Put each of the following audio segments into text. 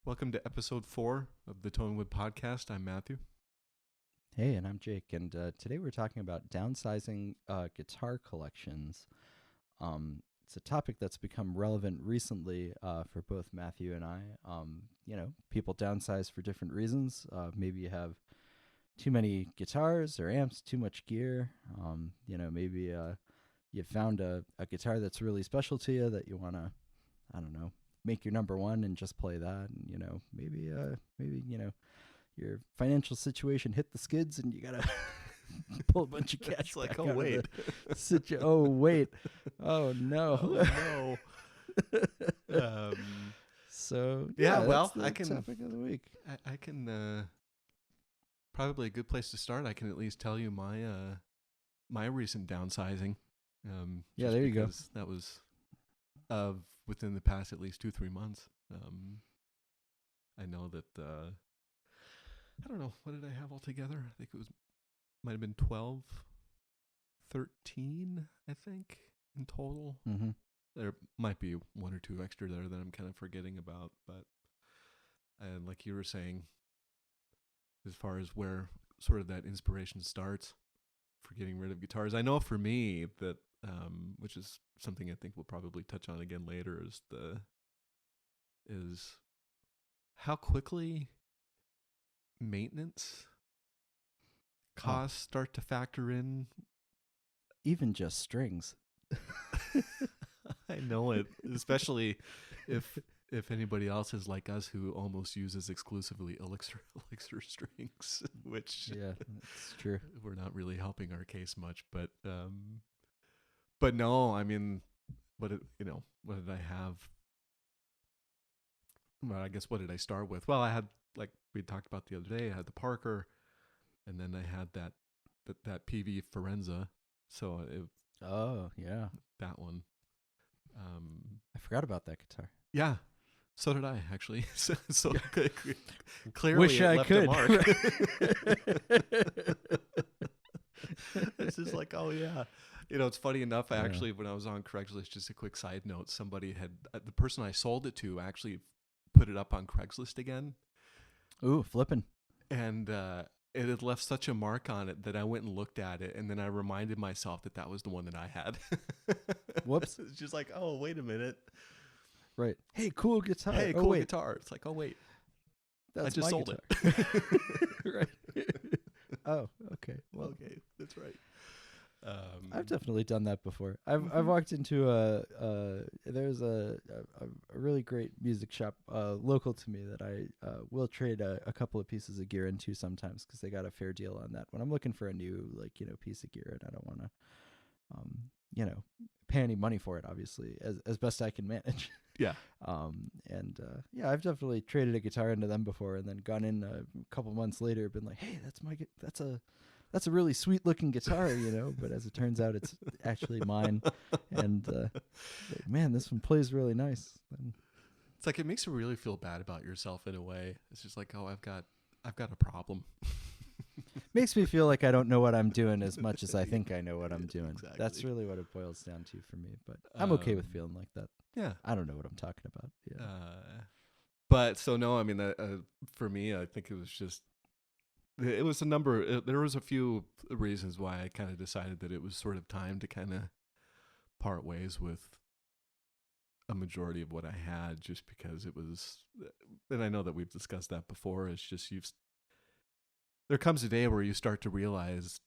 Welcome to episode 4 of the Tonewood Podcast. I'm Matthew. Hey, and I'm Jake, and today we're talking about downsizing guitar collections. It's a topic that's become relevant recently for both Matthew and I. People downsize for different reasons. Maybe you have too many guitars or amps, too much gear. Maybe you found a guitar that's really special to you that you want to, make your number one and just play that. And, maybe your financial situation hit the skids and you got to pull a bunch of cash It's like, back oh, out wait. of the oh, wait. Oh, no. Oh, no. So, Yeah, well, that's the I can- topic of the week. I can, probably a good place to start. I can at least tell you my recent downsizing. Yeah, just there you go. because that was within the past at least 2-3 months. I know that, I don't know, what did I have altogether? I think it might have been 12, 13, I think, in total. Mm-hmm. There might be one or two extra there that I'm kind of forgetting about, but and like you were saying, as far as where sort of that inspiration starts for getting rid of guitars, I know for me that, which is something I think we'll probably touch on again later, is how quickly maintenance costs start to factor in. Even just strings. I know it, especially if anybody else is like us who almost uses exclusively elixir strings, which Yeah, that's true. we're not really helping our case much. But no, I mean, what did I have? Well, I guess what did I start with? Well, I had, like we talked about the other day, I had the Parker, and then I had that PV Forenza. So Oh, yeah. that one. I forgot about that guitar. Yeah, so did I actually. so clearly, Wish it I left could. a mark. It's just like, oh yeah, it's funny enough. Yeah. Actually, when I was on Craigslist, just a quick side note, somebody had the person I sold it to actually put it up on Craigslist again, Ooh, flipping. and it had left such a mark on it that I went and looked at it, and then I reminded myself that was the one that I had. Whoops. It's just like, oh, wait a minute. Right. Hey, cool guitar. Hey, oh, cool wait, guitar. It's like, oh wait, That's I just my sold guitar. it. Right. Oh, okay. Well, Okay, that's right. I've definitely done that before. I've Mhm. walked into there's a really great music shop local to me that I will trade a couple of pieces of gear into sometimes because they got a fair deal on that when I'm looking for a new piece of gear and I don't want to pay any money for it, obviously, as best I can manage. Yeah. I've definitely traded a guitar into them before and then gone in a couple months later, been like, hey, that's a really sweet looking guitar, but as it turns out, it's actually mine. And man, this one plays really nice. And It's like it makes you really feel bad about yourself in a way. It's just like, oh, I've got a problem. makes me feel like I don't know what I'm doing as much as I think I know what I'm doing. Exactly. That's really what it boils down to for me. But I'm okay with feeling like that. Yeah. I don't know what I'm talking about. Yeah. But so no, I mean, for me, I think it was a number. There was a few reasons why I kind of decided that it was sort of time to kind of part ways with a majority of what I had, just because it was. And I know that we've discussed that before. It's just there comes a day where you start to realize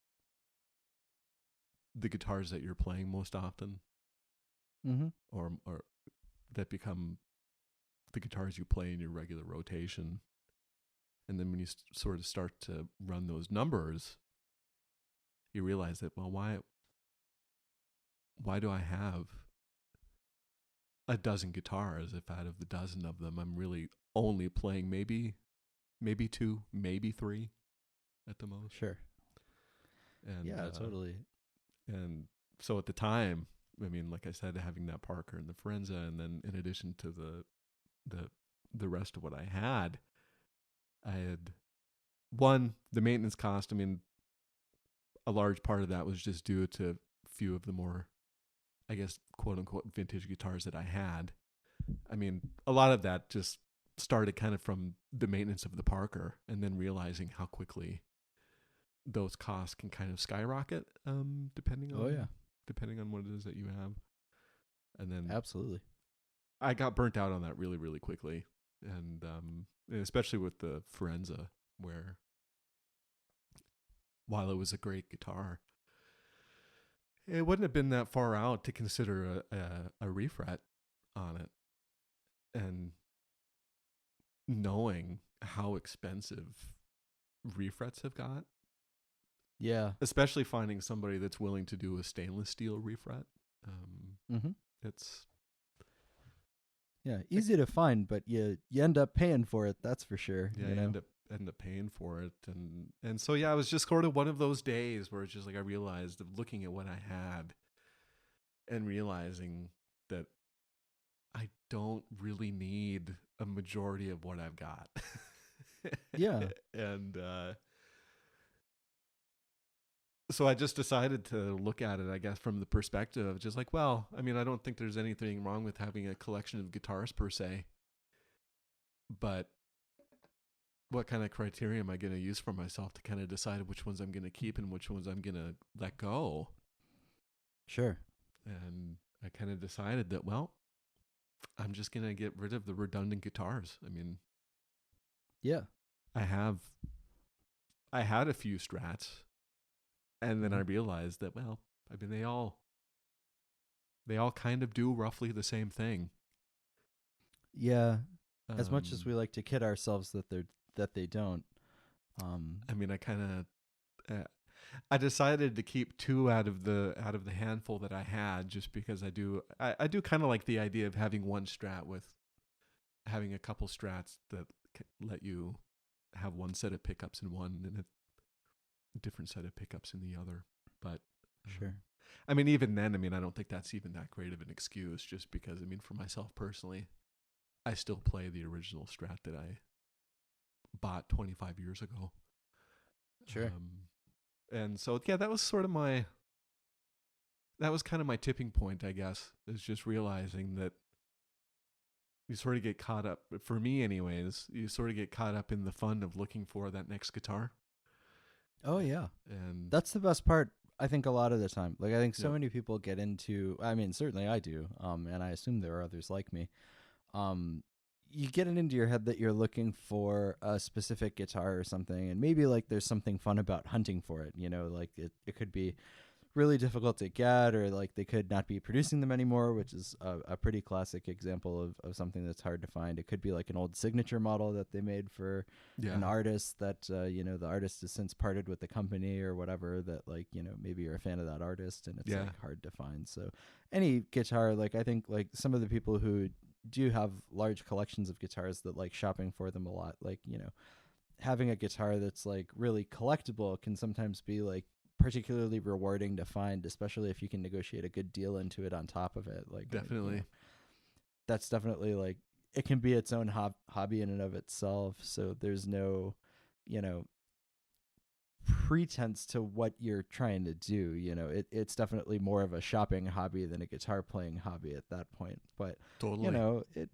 the guitars that you're playing most often, Mm-hmm. or that become the guitars you play in your regular rotation. And then when you sort of start to run those numbers, you realize that, well, why do I have a dozen guitars if out of the dozen of them I'm really only playing maybe 2, maybe 3 at the most? Sure. And Yeah, totally. And so at the time, I mean, like I said, having that Parker and the Forenza, and then in addition to the rest of what I had the maintenance cost. I mean, a large part of that was just due to a few of the more, I guess, quote unquote, vintage guitars that I had. I mean, a lot of that just started kind of from the maintenance of the Parker, and then realizing how quickly those costs can kind of skyrocket, depending Oh yeah, on what it is that you have. And then absolutely. I got burnt out on that really, really quickly, and especially with the Forenza, where while it was a great guitar, it wouldn't have been that far out to consider a refret on it, and knowing how expensive refrets have got, Yeah. especially finding somebody that's willing to do a stainless steel refret. Mm-hmm. It's Yeah, easy to find, but you end up paying for it. That's for sure. yeah, You you know. end up paying for it, and so yeah, it was just sort of one of those days where it's just like I realized of looking at what I had and realizing that I don't really need a majority of what I've got. Yeah. And so I just decided to look at it, I guess, from the perspective of just like, well, I mean, I don't think there's anything wrong with having a collection of guitars per se, but what kind of criteria am I going to use for myself to kind of decide which ones I'm going to keep and which ones I'm going to let go? Sure. And I kind of decided that, well, I'm just going to get rid of the redundant guitars. I mean, Yeah. I had a few Strats, and then I realized that, well, I mean, they all kind of do roughly the same thing. Yeah. As much as we like to kid ourselves that they don't. I mean, I decided to keep two out of the handful that I had, just because I do kind of like the idea of having one Strat with having a couple Strats that let you have one set of pickups in one and a different set of pickups in the other. But Sure. I mean, even then, I mean, I don't think that's even that great of an excuse, just because, I mean, for myself personally, I still play the original Strat that I bought 25 years ago. Sure. And so, yeah, that was kind of my tipping point, I guess, is just realizing that you sort of get caught up, for me anyways, you sort of get caught up in the fun of looking for that next guitar. Oh yeah. And That's the best part, I think, a lot of the time. Like I think so Yep. many people get into, I mean, certainly I do. And I assume there are others like me. You get it into your head that you're looking for a specific guitar or something, and maybe like there's something fun about hunting for it, like it could be really difficult to get, or like they could not be producing them anymore, which is a pretty classic example of something that's hard to find. It could be like an old signature model that they made for an artist that the artist has since parted with the company or whatever, that like maybe you're a fan of that artist and it's like hard to find. So any guitar, like I think like some of the people who do have large collections of guitars that like shopping for them a lot, like having a guitar that's like really collectible can sometimes be like particularly rewarding to find, especially if you can negotiate a good deal into it on top of it. Like definitely. That's definitely like it can be its own hobby in and of itself. So there's no pretense to what you're trying to do. It's definitely more of a shopping hobby than a guitar playing hobby at that point. But Totally. it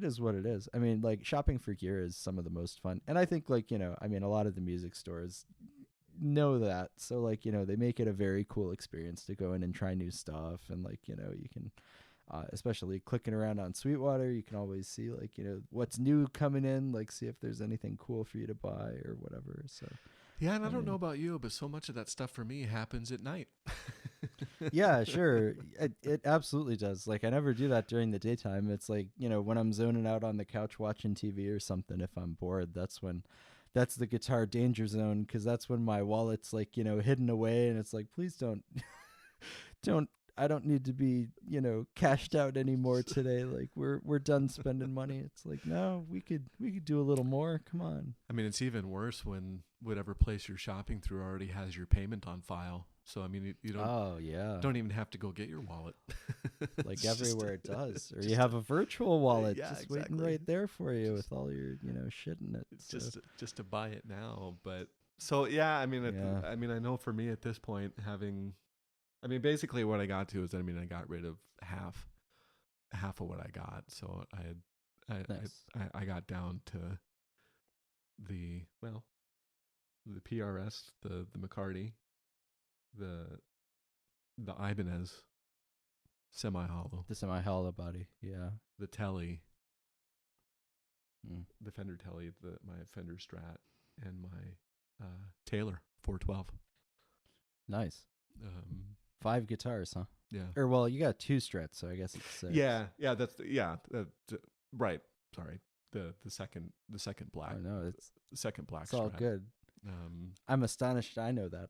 is what it is. I mean, like shopping for gear is some of the most fun, and I think like I mean, a lot of the music stores know that, so like they make it a very cool experience to go in and try new stuff, and like you can especially clicking around on Sweetwater, you can always see like what's new coming in, like see if there's anything cool for you to buy or whatever. So Yeah, and I don't know about you, but so much of that stuff for me happens at night. yeah, sure, it absolutely does. Like I never do that during the daytime. It's like when I'm zoning out on the couch watching TV or something, if I'm bored, that's the guitar danger zone, because that's when my wallet's like hidden away, and it's like, please don't don't I don't need to be cashed out anymore today. Like we're done spending money. It's like, no, we could do a little more. Come on. I mean, it's even worse when whatever place you're shopping through already has your payment on file. So I mean, you don't Oh yeah, don't even have to go get your wallet. like It's just- everywhere it does, or you have a virtual wallet yeah, just waiting exactly. right there for you with all your shit in it. So, just to buy it now. But so yeah, I mean, Yeah. I mean, I know for me at this point, I mean, basically what I got to is, I mean, I got rid of half of what I got. So Nice. I got down to the the PRS, the McCarty, the Ibanez semi hollow, The semi-hollow body. Yeah. the Telly, Mm. the Fender Telly, my Fender Strat, and my Taylor 412. Nice. Um, 5 guitars, huh? yeah, Or well, you got 2 Strats, so I guess it's 6. yeah. That's right. Sorry, the second black, Oh no, second black it's all Strat. good. I'm astonished I know that.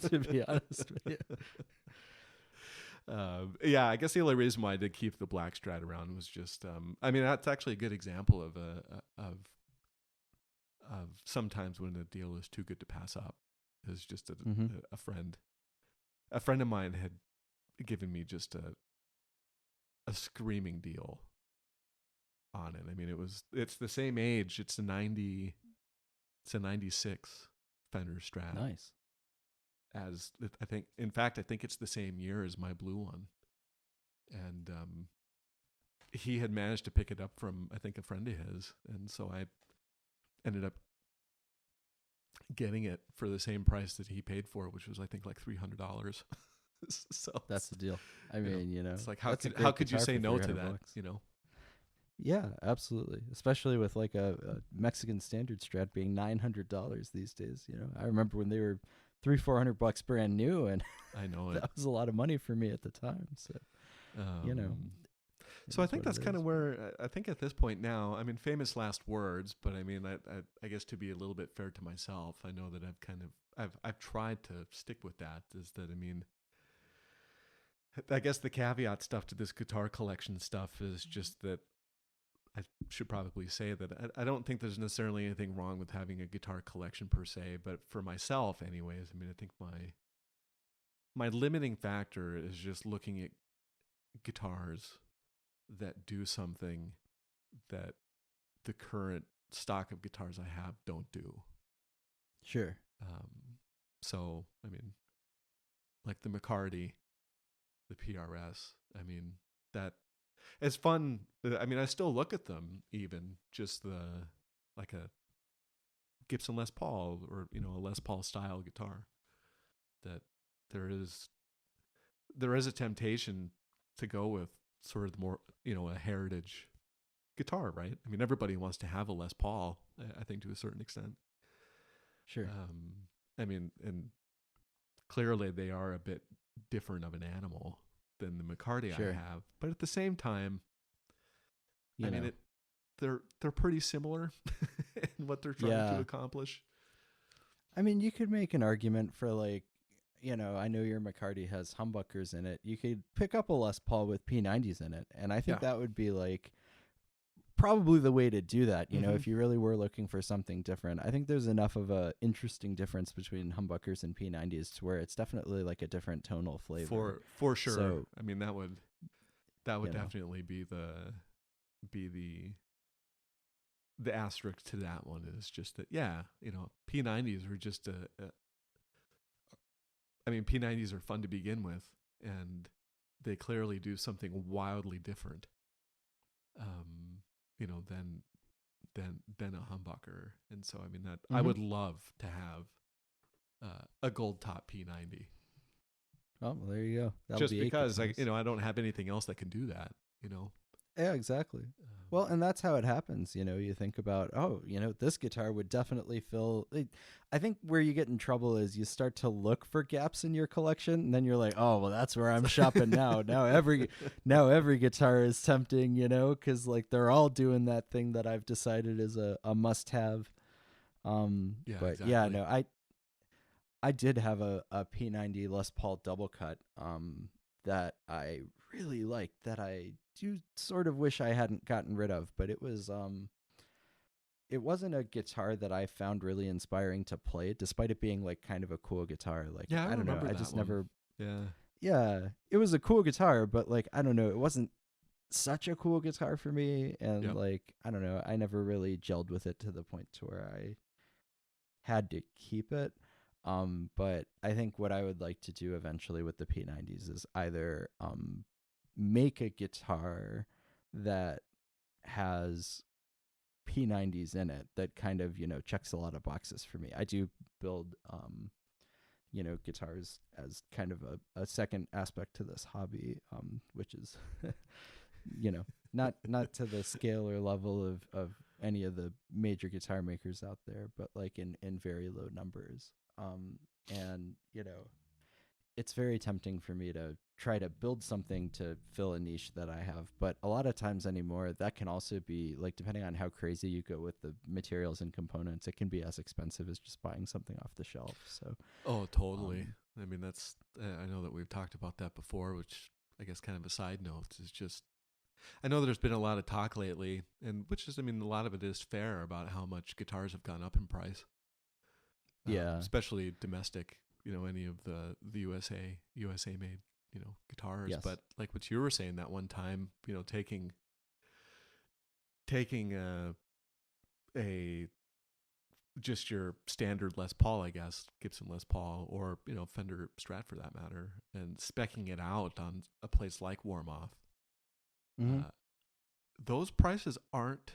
To be honest with you. Yeah, I guess the only reason why I did keep the black Strat around was just, I mean, that's actually a good example of of sometimes when a deal is too good to pass up. Is just Mm-hmm. a friend of mine had given me just a screaming deal on it. I mean, it's the same age. It's a 96 Fender Strat. Nice. As I think, in fact, I think it's the same year as my blue one. And he had managed to pick it up from, I think, a friend of his. And so I ended up getting it for the same price that he paid for it, which was, I think, like $300. So That's the deal. I mean, it's like, how that's a could great you guitar say for no to 300 that? bucks. Yeah, absolutely. Especially with like a Mexican standard Strat being $900 these days. I remember when they were $300-400 brand new, and I know that was a lot of money for me at the time. So So I think that's kind of where I think at this point now, I mean, famous last words, but I mean, I guess to be a little bit fair to myself, I know that I've tried to stick with that. Is that, I mean, I guess the caveat stuff to this guitar collection stuff is just that I should probably say that I don't think there's necessarily anything wrong with having a guitar collection per se, but for myself anyways, I mean, I think my limiting factor is just looking at guitars that do something that the current stock of guitars I have don't do. Sure. So, I mean, like the McCarty, the PRS, I mean, that it's fun. I mean, I still look at them, even just like a Gibson Les Paul or, a Les Paul style guitar, that there is a temptation to go with sort of the more, a heritage guitar, right? I mean, everybody wants to have a Les Paul, I think, to a certain extent. Sure. I mean, and clearly they are a bit different of an animal than the McCarty Sure. I have, but at the same time, You mean, know. they're pretty similar in what they're trying to accomplish. I mean, you could make an argument for like, I know your McCarty has humbuckers in it. You could pick up a Les Paul with P90s in it, and I think that would be like probably the way to do that. If you really were looking for something different, I think there's enough of a interesting difference between humbuckers and P90s to where it's definitely like a different tonal flavor. For sure. So, I mean, that would definitely be the asterisk to that one, is just that, P90s are just I mean, P90s are fun to begin with, and they clearly do something wildly different, than a humbucker. And so, I mean, that I would love to have a gold top P90. Oh, well, there you go. That'll just be because I don't have anything else that can do that. Yeah, exactly. Well, and that's how it happens. You think about, this guitar would definitely fill. I think where you get in trouble is you start to look for gaps in your collection, and then you're like, oh, well, that's where I'm shopping now. Now every guitar is tempting, because like they're all doing that thing that I've decided is a must-have. But exactly. yeah, no, I did have a P90 Les Paul double cut that I really liked, that I do sort of wish I hadn't gotten rid of, but it wasn't a guitar that I found really inspiring to play, despite it being like kind of a cool guitar. Like, I don't know, I that just one. never. Yeah, it was a cool guitar, but like, I don't know, it wasn't such a cool guitar for me, and like, I don't know, I never really gelled with it to the point to where I had to keep it. But I think what I would like to do eventually with the P90s is either make a guitar that has P90s in it that kind of, checks a lot of boxes for me. I do build, guitars as kind of a second aspect to this hobby, which is, not to the scale or level of any of the major guitar makers out there, but like in very low numbers. And, it's very tempting for me to try to build something to fill a niche that I have. But a lot of times anymore, that can also be like, depending on how crazy you go with the materials and components, it can be as expensive as just buying something off the shelf. So, Oh, totally. I mean, that's, I know that we've talked about that before, which I guess kind of a side note is just, I know there's been a lot of talk lately, and which is, I mean, a lot of it is fair about how much guitars have gone up in price. yeah. Especially domestic, any of the USA made, guitars. Yes. But like what you were saying that one time, taking a just your standard Les Paul, I guess, Gibson Les Paul, or Fender Strat for that matter, and specking it out on a place like Warmoth, Mm-hmm. those prices aren't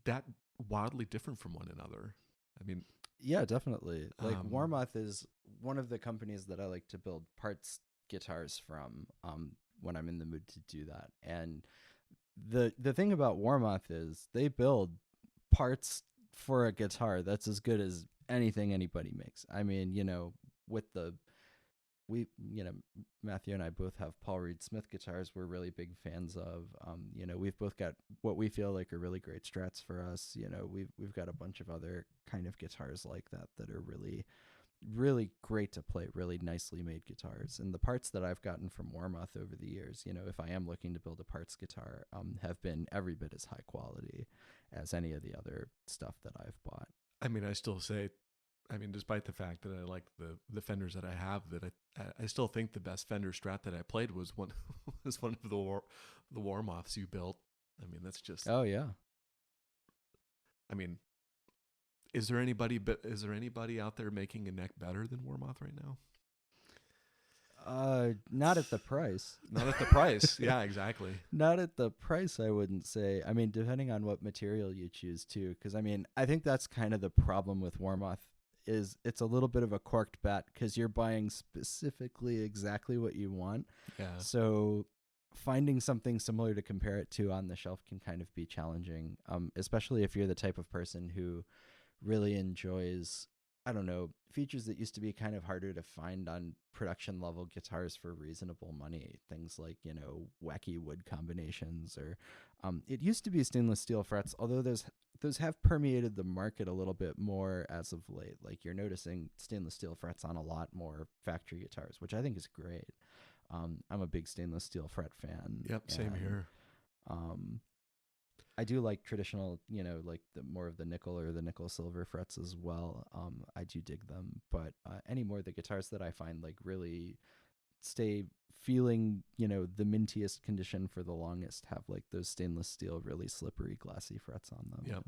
that wildly different from one another. I mean, Yeah, definitely. Like um, Warmoth is one of the companies that I like to build parts guitars from, when I'm in the mood to do that. And the thing about Warmoth is they build parts for a guitar that's as good as anything anybody makes. I mean, with the we Matthew and I both have Paul Reed Smith guitars we're really big fans of. We've both got what we feel like are really great Strats for us. We've got a bunch of other kind of guitars like that are really really great to play, really nicely made guitars. And the parts that I've gotten from Warmoth over the years, if I am looking to build a parts guitar, have been every bit as high quality as any of the other stuff that I've bought. I mean, I still say, I mean, despite the fact that I like the Fenders that I have, that I still think the best Fender Strat that I played was one was one of the Warmoths you built. I mean, that's just. Oh yeah. I mean, is there anybody out there making a neck better than Warmoth right now? Not at the price. Not at the price. Yeah, exactly. Not at the price, I wouldn't say. I mean, depending on what material you choose too, because I mean, I think that's kind of the problem with Warmoth is it's a little bit of a corked bat because you're buying specifically exactly what you want. Yeah. So finding something similar to compare it to on the shelf can kind of be challenging, especially if you're the type of person who really enjoys, I don't know, features that used to be kind of harder to find on production level guitars for reasonable money. Things like, wacky wood combinations, or it used to be stainless steel frets, although those have permeated the market a little bit more as of late. Like you're noticing stainless steel frets on a lot more factory guitars, which I think is great. I'm a big stainless steel fret fan. Yep. Same here. I do like traditional, like the more of the nickel or the nickel silver frets as well. I do dig them, but anymore the guitars that I find like really stay feeling, the mintiest condition for the longest have like those stainless steel, really slippery, glassy frets on them. Yep.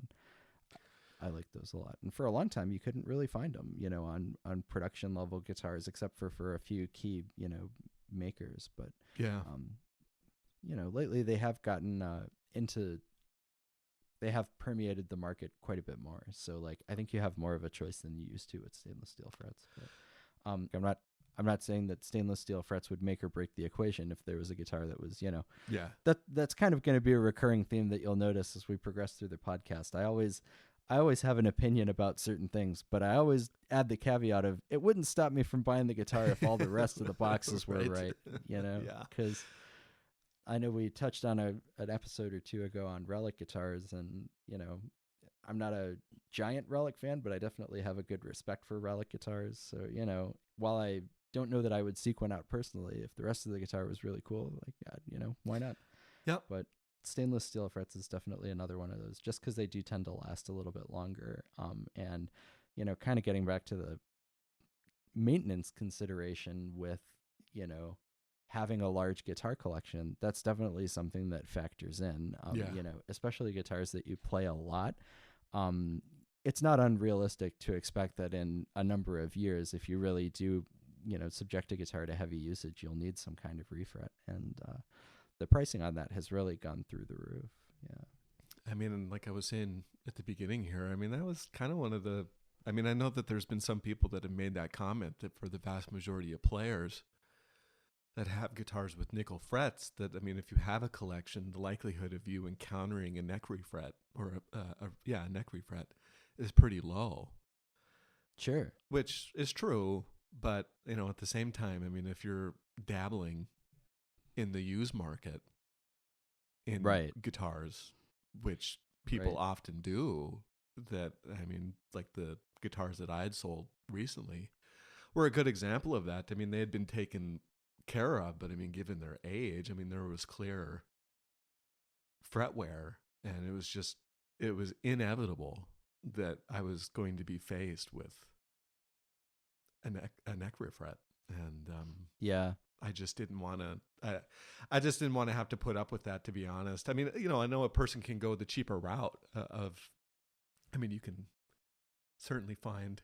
I like those a lot. And for a long time, you couldn't really find them, on production level guitars, except for a few key, makers. But Yeah. lately they have gotten they have permeated the market quite a bit more. So like I think you have more of a choice than you used to with stainless steel frets. But I'm not saying that stainless steel frets would make or break the equation if there was a guitar that was, Yeah. that's kind of going to be a recurring theme that you'll notice as we progress through the podcast. I always have an opinion about certain things, but I always add the caveat of it wouldn't stop me from buying the guitar if all the rest of the boxes were right, Yeah. because I know we touched on an episode or two ago on relic guitars, and I'm not a giant relic fan, but I definitely have a good respect for relic guitars. So while I don't know that I would seek one out personally, if the rest of the guitar was really cool, like yeah, why not? Yep. But stainless steel frets is definitely another one of those, just because they do tend to last a little bit longer. And kind of getting back to the maintenance consideration with having a large guitar collection, that's definitely something that factors in. Yeah. Especially guitars that you play a lot. It's not unrealistic to expect that in a number of years, if you really do, subject a guitar to heavy usage, you'll need some kind of refret. And the pricing on that has really gone through the roof. Yeah. I mean, and like I was saying at the beginning here, I mean, that was kind of one of the. I mean, I know that there's been some people that have made that comment that for the vast majority of players that have guitars with nickel frets, that I mean, if you have a collection, the likelihood of you encountering a neck refret or a neck refret is pretty low, Sure. which is true. But you know, at the same time, I mean, if you're dabbling in the used market in Right. guitars, which people Right. often do, that I mean, like the guitars that I had sold recently were a good example of that. I mean, they had been taken care of, but I mean, given their age, I mean, there was clear fret wear, and it was inevitable that I was going to be faced with a neck refret, and Yeah. I just didn't want to. I just didn't want to have to put up with that. To be honest, I mean, you know, I know a person can go the cheaper route of. I mean, you can certainly find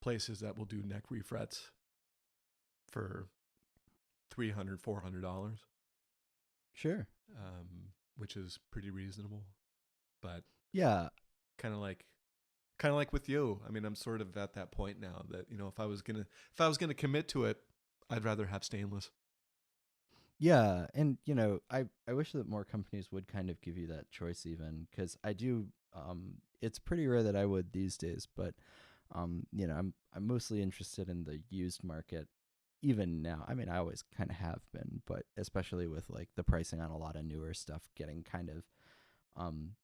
places that will do neck refrets for $300-$400, Sure. which is pretty reasonable. But Yeah. kind of like, kind of like with you. I mean, I'm sort of at that point now that you know, if I was gonna commit to it, I'd rather have stainless. Yeah, and I wish that more companies would kind of give you that choice, even because I do. It's pretty rare that I would these days, but I'm mostly interested in the used market even now. I mean, I always kind of have been, but especially with like the pricing on a lot of newer stuff getting kind of um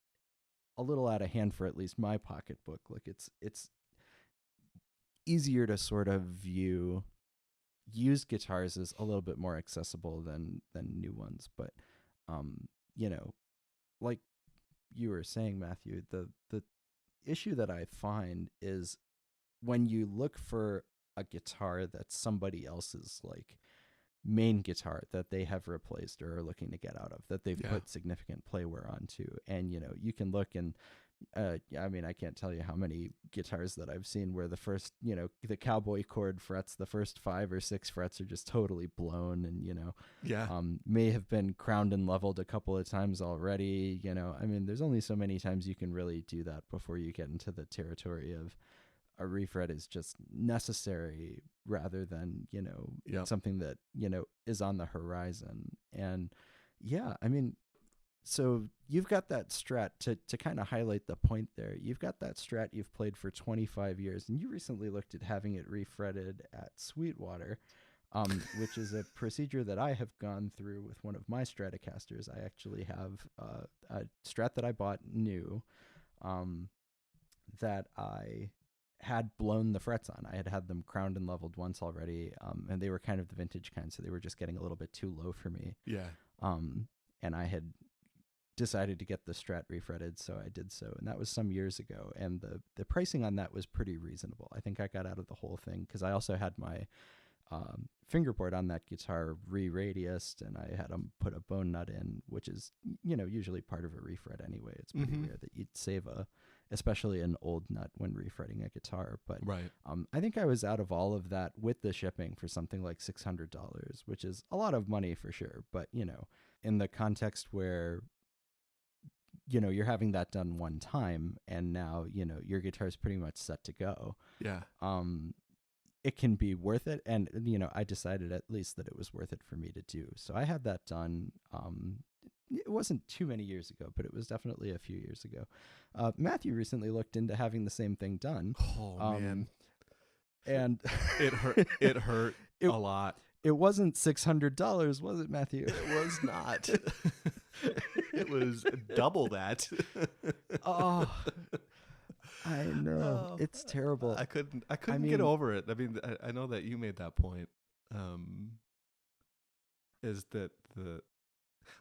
a little out of hand for at least my pocketbook. Like it's easier to sort of view used guitars as a little bit more accessible than new ones, but um you know like you were saying, Matthew, the issue that I find is when you look for a guitar that's somebody else's like main guitar that they have replaced or are looking to get out of, that they've Yeah, put significant play wear onto, and you can look and I mean, I can't tell you how many guitars that I've seen where the first, the cowboy chord frets, the first 5 or 6 frets are just totally blown, and yeah, may have been crowned and leveled a couple of times already. I mean, there's only so many times you can really do that before you get into the territory of a refret is just necessary rather than yeah. something that is on the horizon. And yeah, I mean, so you've got that Strat to kind of highlight the point there. You've got that Strat you've played for 25 years, and you recently looked at having it refretted at Sweetwater, which is a procedure that I have gone through with one of my Stratocasters. I actually have a Strat that I bought new, um, that I had blown the frets on. I had had them crowned and leveled once already, and they were kind of the vintage kind, so they were just getting a little bit too low for me. Yeah. And I had decided to get the Strat refretted, so I did so, and that was some years ago. And the pricing on that was pretty reasonable. I think I got out of the whole thing because I also had my fingerboard on that guitar re-radiused, and I had them put a bone nut in, which is usually part of a refret anyway. It's pretty rare that you'd save especially an old nut when refretting a guitar. But Right. I think I was out of all of that with the shipping for something like $600, which is a lot of money for sure. But in the context where you're having that done one time, and now your guitar is pretty much set to go. Yeah. It can be worth it, and I decided at least that it was worth it for me to do. So I had that done. It wasn't too many years ago, but it was definitely a few years ago. Matthew recently looked into having the same thing done. Oh man, and it hurt. It hurt It- a lot. it wasn't $600, was it, Matthew? It was not. It was double that. Oh, I know. Oh, It's terrible. I couldn't mean- get over it. I mean, I know that you made that point. Is that the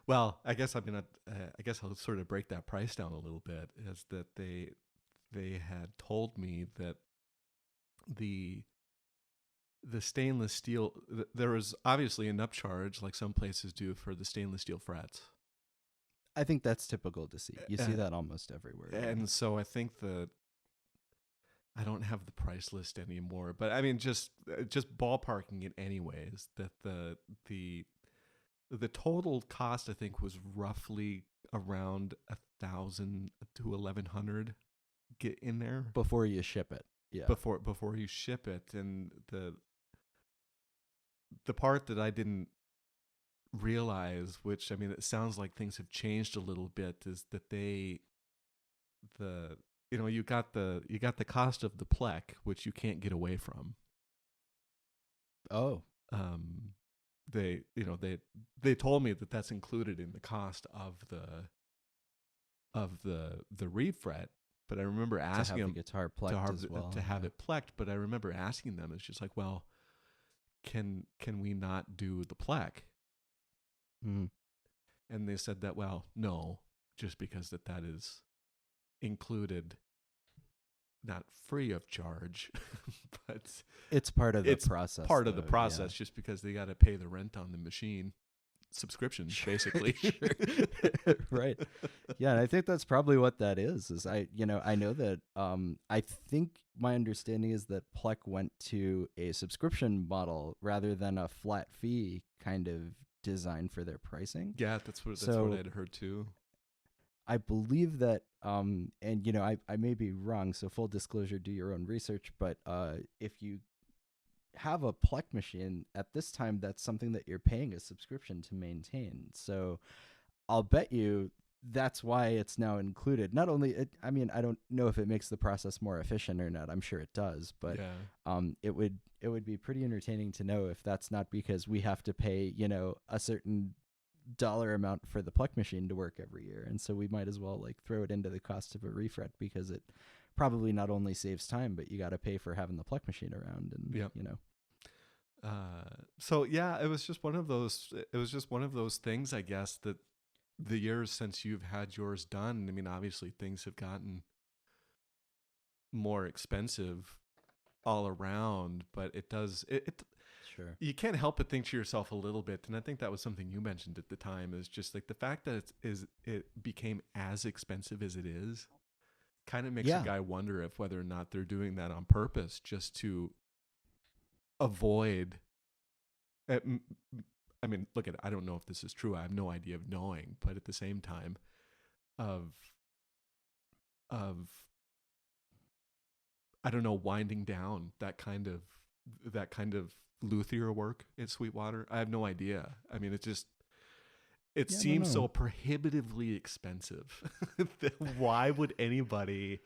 well? I guess I mean I guess I'll sort of break that price down a little bit. Is that they had told me that the stainless steel there was obviously an upcharge like some places do for the stainless steel frets. I think that's typical to see. You see Uh, that almost everywhere. And so I think I don't have the price list anymore, but I mean just ballparking it anyways, that the total cost I think was roughly around 1,000 to 1,100 get in there Before you ship it. Yeah. before you ship it. And the part that I didn't realize, which I mean, it sounds like things have changed a little bit, is that the you got the cost of the plec, which you can't get away from. Oh, Um, they told me that that's included in the cost of the refret, but I remember to asking have the them guitar plucked as well. to have Yeah. it plecked, but I remember asking them, it's just like, well, can we not do the plec? Mm. And they said that, well, no, just because that is included, not free of charge, but It's part of the it's process. part of the though, process, just because they got to pay the rent on the machine subscriptions, yeah. basically. Sure. Right. Yeah, and I think that's probably what that is I know that I think my understanding is that Plek went to a subscription model rather than a flat fee kind of design for their pricing. Yeah, that's what So I'd heard too. I believe that and I may be wrong, so full disclosure, do your own research, but if you have a Plek machine at this time, that's something that you're paying a subscription to maintain. So I'll bet you that's why it's now included. Not only I mean, I don't know if it makes the process more efficient or not. I'm sure it does, but Yeah, it would be pretty entertaining to know if that's not because we have to pay a certain dollar amount for the Plek machine to work every year, and so we might as well like throw it into the cost of a refret, because it probably not only saves time, but you got to pay for having the Plek machine around, and yeah. So yeah, it was just one of those. It was just one of those things, I guess, that the years since you've had yours done, I mean, obviously things have gotten more expensive all around, but it does it Sure. you can't help but think to yourself a little bit, and I think that was something you mentioned at the time, is just like the fact that it became as expensive as it is kind of makes a Yeah. guy wonder if whether or not they're doing that on purpose, just to avoid uh, m- I mean, look at I don't know if this is true. I have no idea of knowing, but at the same time, of of I don't know, winding down that kind of luthier work at Sweetwater. I have no idea. I mean, it Yeah, I don't seems know. so prohibitively expensive. That why would anybody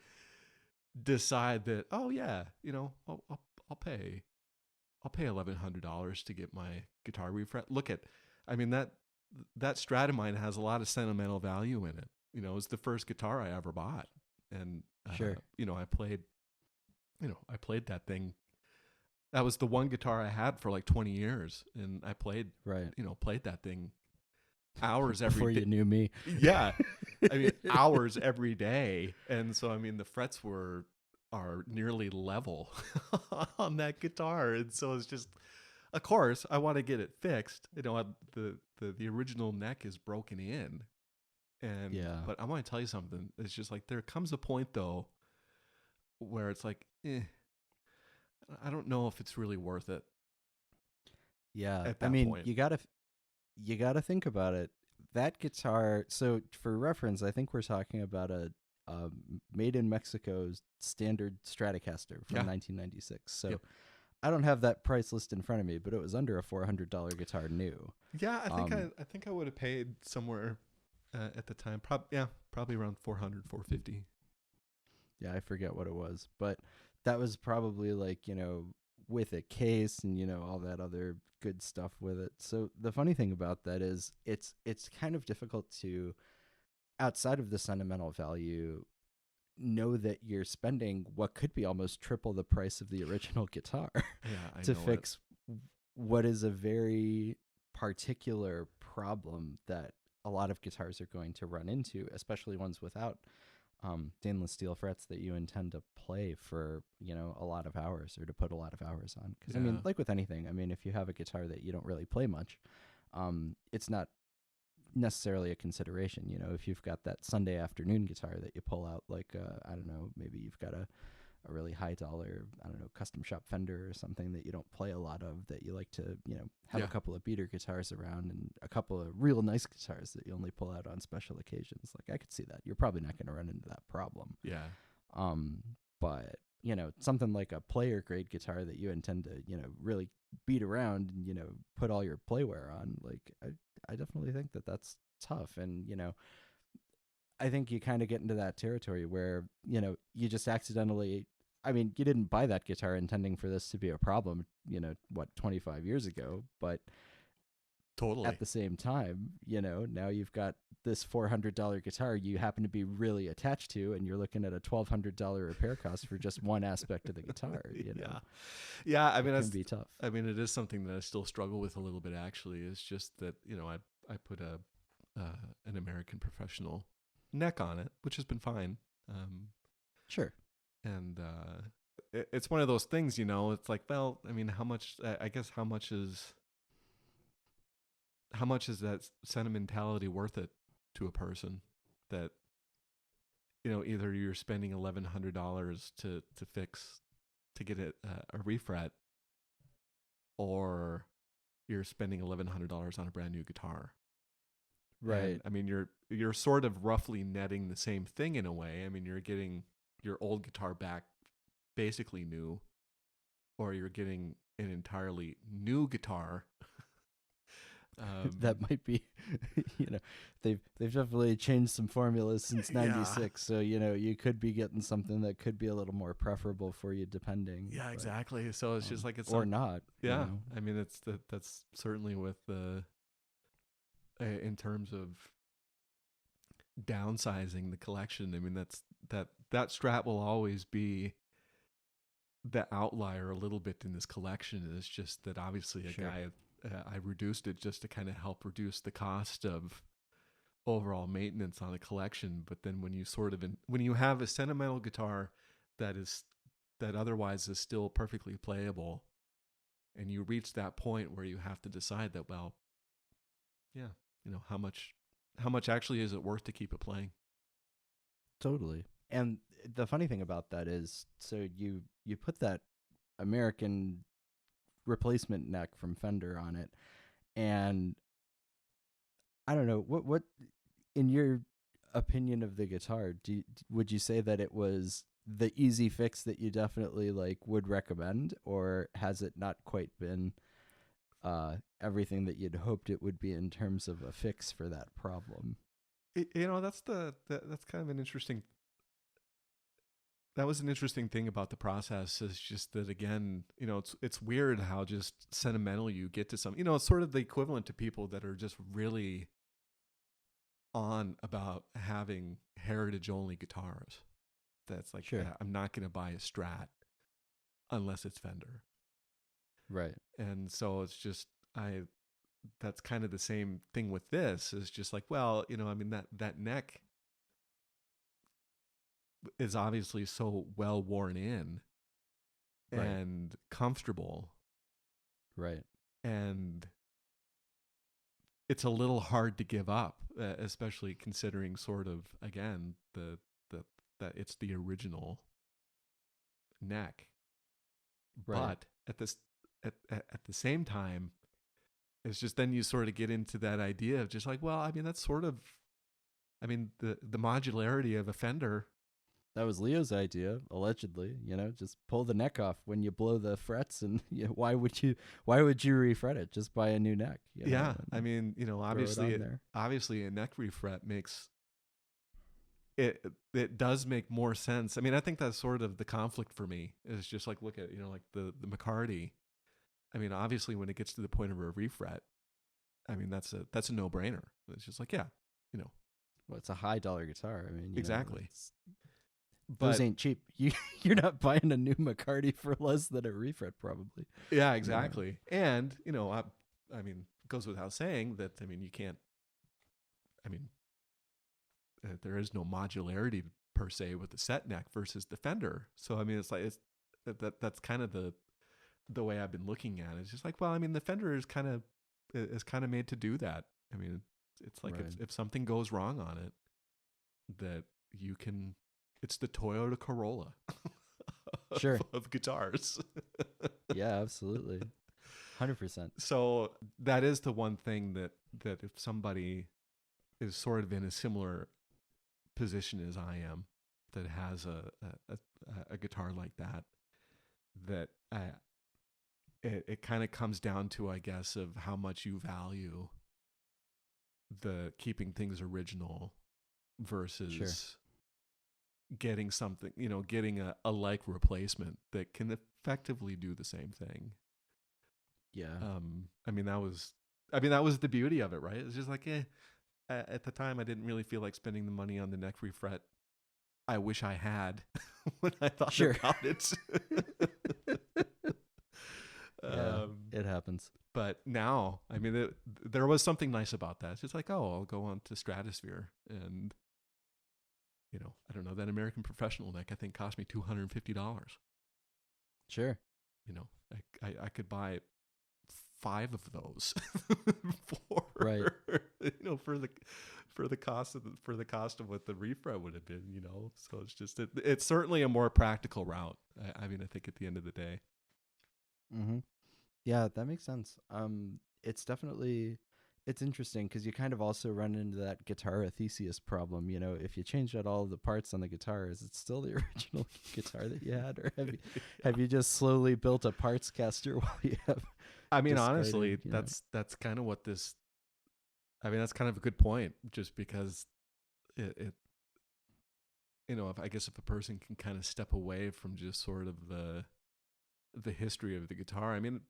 decide that? Oh yeah, I'll pay $1,100 to get my guitar refret. Look at, I mean, that Stratomine has a lot of sentimental value in it. It's the first guitar I ever bought, and Sure. I played that thing. That was the one guitar I had for like 20 years, and I Right. played that thing hours every Before day. you knew me. Yeah, I mean hours every day, and so I mean the frets are nearly level on that guitar, and so it's just, of course, I want to get it fixed. The original neck is broken in, and Yeah. but I want to tell you something. It's just like there comes a point though where it's like, I don't know if it's really worth it Yeah. at I that mean, point. you got to think about it. That guitar, so for reference, I think we're talking about a made in Mexico standard Stratocaster from Yeah. 1996. So Yep. I don't have that price list in front of me, but it was under a $400 guitar new. Yeah, Um, I think I would have paid somewhere at the time. Probably around 400, 450. yeah, I forget what it was, but that was probably like, with a case and, all that other good stuff with it. So the funny thing about that is it's kind of difficult to, outside of the sentimental value, know that you're spending what could be almost triple the price of the original guitar Yeah, I to know it. fix what is a very particular problem that a lot of guitars are going to run into, especially ones without stainless steel frets that you intend to play for a lot of hours, or to put a lot of hours on. Because I Yeah. mean, like with anything, I mean, if you have a guitar that you don't really play much, it's not necessarily a consideration. If you've got that Sunday afternoon guitar that you pull out, like I don't know, maybe you've got a a really high dollar, I don't know, custom shop Fender or something that you don't play a lot of, that you like to, have a Yeah. couple of beater guitars around and a couple of real nice guitars that you only pull out on special occasions. Like, I could see that. You're probably not going to run into that problem. Yeah. Um, but something like a player grade guitar that you intend to, really beat around and, put all your playware on, like, I definitely think that that's tough. And, I think you kind of get into that territory where, you just accidentally, I mean, you didn't buy that guitar intending for this to be a problem, 25 years ago, but Totally. at the same time, now you've got this $400 guitar you happen to be really attached to, and you're looking at a $1,200 repair cost for just one aspect of the guitar. Yeah. Yeah. I It mean, can be tough. it is something that I still struggle with a little bit, actually. It's just that, I put an American professional neck on it, which has been fine. Sure. And, it's one of those things, it's like, well, I mean, how much, I guess, how much is that sentimentality worth it to a person that, either you're spending $1,100 to get a refret, or you're spending $1,100 on a brand new guitar. Right. And, I mean, you're sort of roughly netting the same thing in a way. I mean, you're getting your old guitar back basically new, or you're getting an entirely new guitar. That might be, they've definitely changed some formulas since '96. So you could be getting something that could be a little more preferable for you, depending. Yeah, but, exactly. So it's just like it's or not. Yeah, I mean, that's certainly with the in terms of downsizing the collection. I mean, that Strat will always be the outlier a little bit in this collection. It's just that obviously Sure. I reduced it just to kind of help reduce the cost of overall maintenance on a collection. But then when you have a sentimental guitar that otherwise is still perfectly playable, and you reach that point where you have to decide that, well, yeah, how much actually is it worth to keep it playing? Totally. And the funny thing about that is, so you put that American replacement neck from Fender on it, and I don't know what in your opinion of the guitar, would you say that it was the easy fix that you definitely would recommend, or has it not quite been everything that you'd hoped it would be in terms of a fix for that problem? That's kind of an interesting. That was an interesting thing about the process, is just that, again, it's weird how just sentimental you get to some. It's sort of the equivalent to people that are just really on about having heritage only guitars. That's like, Sure. I'm not going to buy a Strat unless it's Fender. Right. And so it's just, that's kind of the same thing with this. Is just like, well, I mean, that neck is obviously so well worn in Right. and comfortable, Right. and it's a little hard to give up, especially considering, sort of, again, the that it's the original neck. Right. But at the same time, it's just, then you sort of get into that idea of just like, well, I mean, that's sort of, I mean, the modularity of a Fender. That was Leo's idea, allegedly. Just pull the neck off when you blow the frets, and why would you refret it? Just buy a new neck. Yeah, I mean, obviously a neck refret makes it does make more sense. I mean, I think that's sort of the conflict for me, is just like, look at, like the McCarty. I mean, obviously when it gets to the point of a refret, I mean, that's a no-brainer. It's just like, yeah, well, it's a high dollar guitar. I mean, exactly. Those ain't cheap. You're not buying a new McCarty for less than a refret, probably. Yeah, exactly. And I mean, it goes without saying that, I mean, you can't. I mean, there is no modularity per se with the set neck versus the Fender. So I mean, it's like that's kind of the way I've been looking at it. It's just like, well, I mean, the Fender is kind of made to do that. I mean, it's like, Right. if something goes wrong on it, that you can. It's the Toyota Corolla. Sure. of guitars. Yeah, absolutely. 100%. So that is the one thing that if somebody is sort of in a similar position as I am, that has a guitar like that, that it kind of comes down to, I guess, of how much you value the keeping things original Sure. versus getting something, getting a like replacement that can effectively do the same thing. Yeah. I mean, that was the beauty of it, right? It's just like, at the time, I didn't really feel like spending the money on the neck refret. I wish I had when I thought Sure. about it. Yeah, um, it happens. but now, I mean, there was something nice about that. It's just like, oh, I'll go on to Stratosphere, and I don't know, that American Professional neck I think cost me $250. Sure. You know, I could buy 5 of those for Right. for the cost of what the refret would have been. So it's just it's certainly a more practical route. I mean, I think at the end of the day. Mm-hmm. Yeah, that makes sense. It's interesting because you kind of also run into that guitar Theseus problem. If you change out all of the parts on the guitar, is it still the original guitar that you had, or have you just slowly built a parts caster while you have I mean, honestly, discarded? that's kind of what this. I mean, that's kind of a good point. Just because it if I guess if a person can kind of step away from just sort of the history of the guitar, I mean,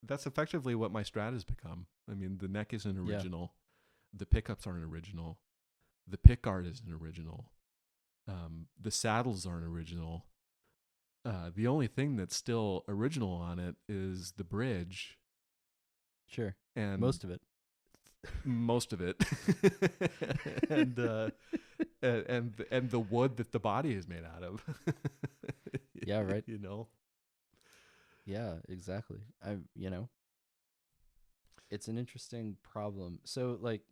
that's effectively what my Strat has become. I mean, the neck isn't Yeah, original, the pickups aren't original, the pick guard isn't original, the saddles aren't original. The only thing that's still original on it is the bridge sure. and Most of it. most of it, and and the wood that the body is made out of. Yeah, right. you know. Yeah, exactly. It's an interesting problem. So, like,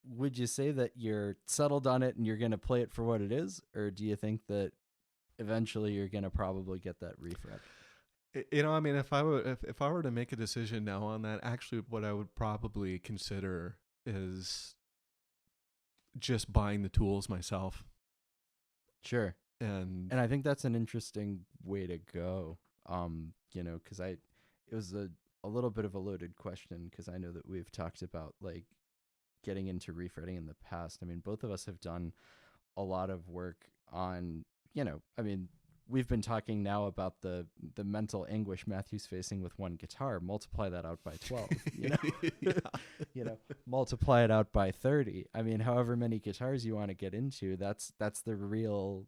would you say that you're settled on it and you're going to play it for what it is, or do you think that eventually you're going to probably get that refret? I mean, if I were to make a decision now on that, actually, what I would probably consider is just buying the tools myself. Sure. And And I think that's an interesting way to go. Because it was a little bit of a loaded question because I know that we've talked about like getting into refretting in the past. I mean, both of us have done a lot of work on, I mean, we've been talking now about the mental anguish Matthew's facing with one guitar. Multiply that out by 12, yeah. multiply it out by 30. I mean, however many guitars you want to get into, that's the real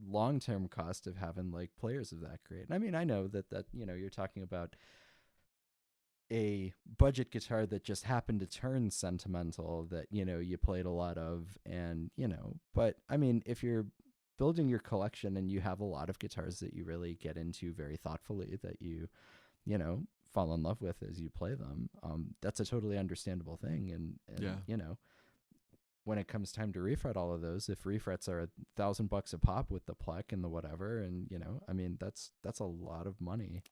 long-term cost of having like players of that great. And I mean, I know that you're talking about a budget guitar that just happened to turn sentimental that you played a lot of, and but I mean, if you're building your collection and you have a lot of guitars that you really get into very thoughtfully, that fall in love with as you play them, that's a totally understandable thing. And Yeah. when it comes time to refret all of those, if refrets are $1,000 a pop with the plec and the whatever, and I mean, that's a lot of money,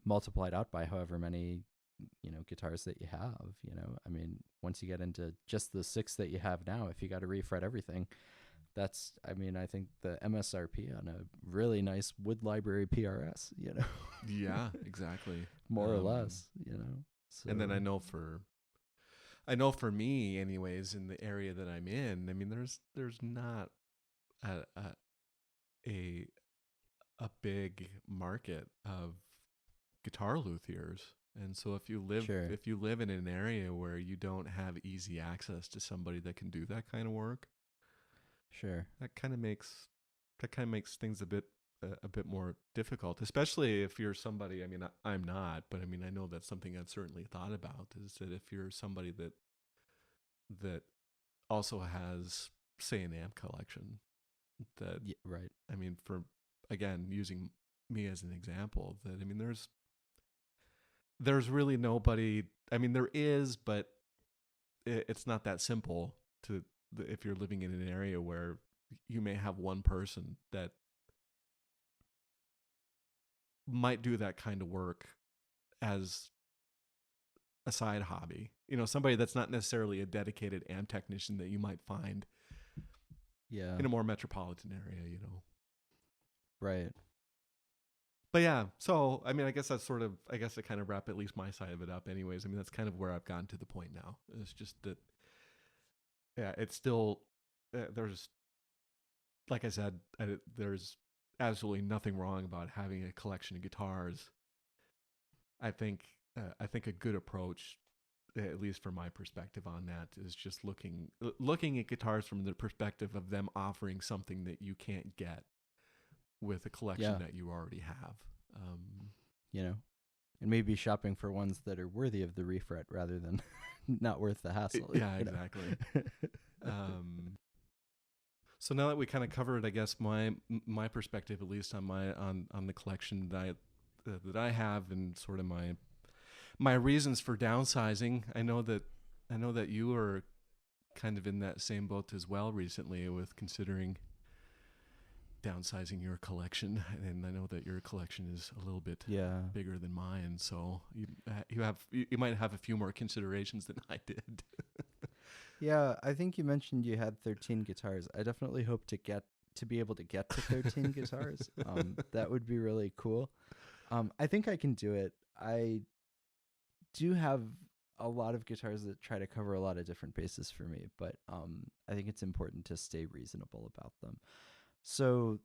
multiplied out by however many guitars that you have. I mean, once you get into just the 6 that you have now, if you got to refret everything, that's, I mean, I think the MSRP on a really nice wood library PRS, Yeah, exactly. more or less, so And then I know for me anyways, in the area that I'm in, I mean, there's not a a, a big market of guitar luthiers. And so sure. if you live in an area where you don't have easy access to somebody that can do that kind of work, Sure. that kind of makes things a bit more difficult, especially if you're somebody. I mean, I'm not, but I mean, I know that's something I've certainly thought about, is that if you're somebody that also has, say, an amp collection, that, Yeah, right. I mean, for, again, using me as an example, that, I mean, there's really nobody. I mean, there is, but it's not that simple to, if you're living in an area where you may have one person that might do that kind of work as a side hobby. Somebody that's not necessarily a dedicated amp technician that you might find Yeah. in a more metropolitan area. Right. But yeah, so I mean, I guess I kind of wrap at least my side of it up. Anyways, I mean, that's kind of where I've gotten to the point now. It's just that, yeah, it's still there's, like I said, there's absolutely nothing wrong about having a collection of guitars. I think a good approach, at least from my perspective on that, is just looking at guitars from the perspective of them offering something that you can't get with a collection Yeah. that you already have. You know, and maybe shopping for ones that are worthy of the refret rather than not worth the hassle. Yeah, exactly. So now that we kind of covered, I guess my perspective, at least on the collection that I have, and sort of my reasons for downsizing. I know that you are kind of in that same boat as well recently with considering downsizing your collection, and I know that your collection is a little bit Yeah. bigger than mine, so you might have a few more considerations than I did. Yeah, I think you mentioned you had 13 guitars. I definitely hope to be able to get to 13 guitars. That would be really cool. I think I can do it. I do have a lot of guitars that try to cover a lot of different bases for me, but I think it's important to stay reasonable about them. So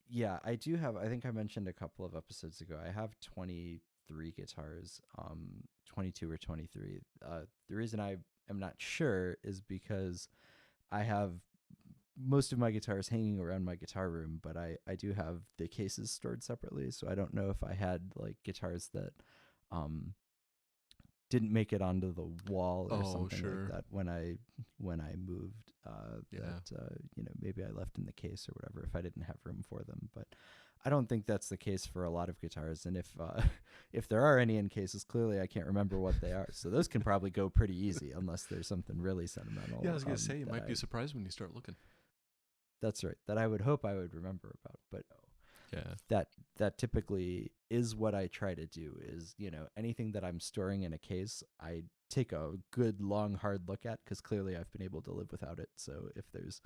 yeah, I do have. I think I mentioned a couple of episodes ago. I have 23 guitars, 22 or 23. The reason I am not sure is because I have most of my guitars hanging around my guitar room, but I do have the cases stored separately. So I don't know if I had like guitars that um, didn't make it onto the wall or Oh, something like sure. that when I moved. Yeah. That maybe I left in the case or whatever if I didn't have room for them. But I don't think that's the case for a lot of guitars. And if if there are any in cases, clearly I can't remember what they are. So those can probably go pretty easy unless there's something really sentimental. Yeah, I was gonna say you might be surprised when you start looking. That's right. That I would hope I would remember about, but Yeah. that typically is what I try to do is, anything that I'm storing in a case, I take a good long hard look at because clearly I've been able to live without it. So if there's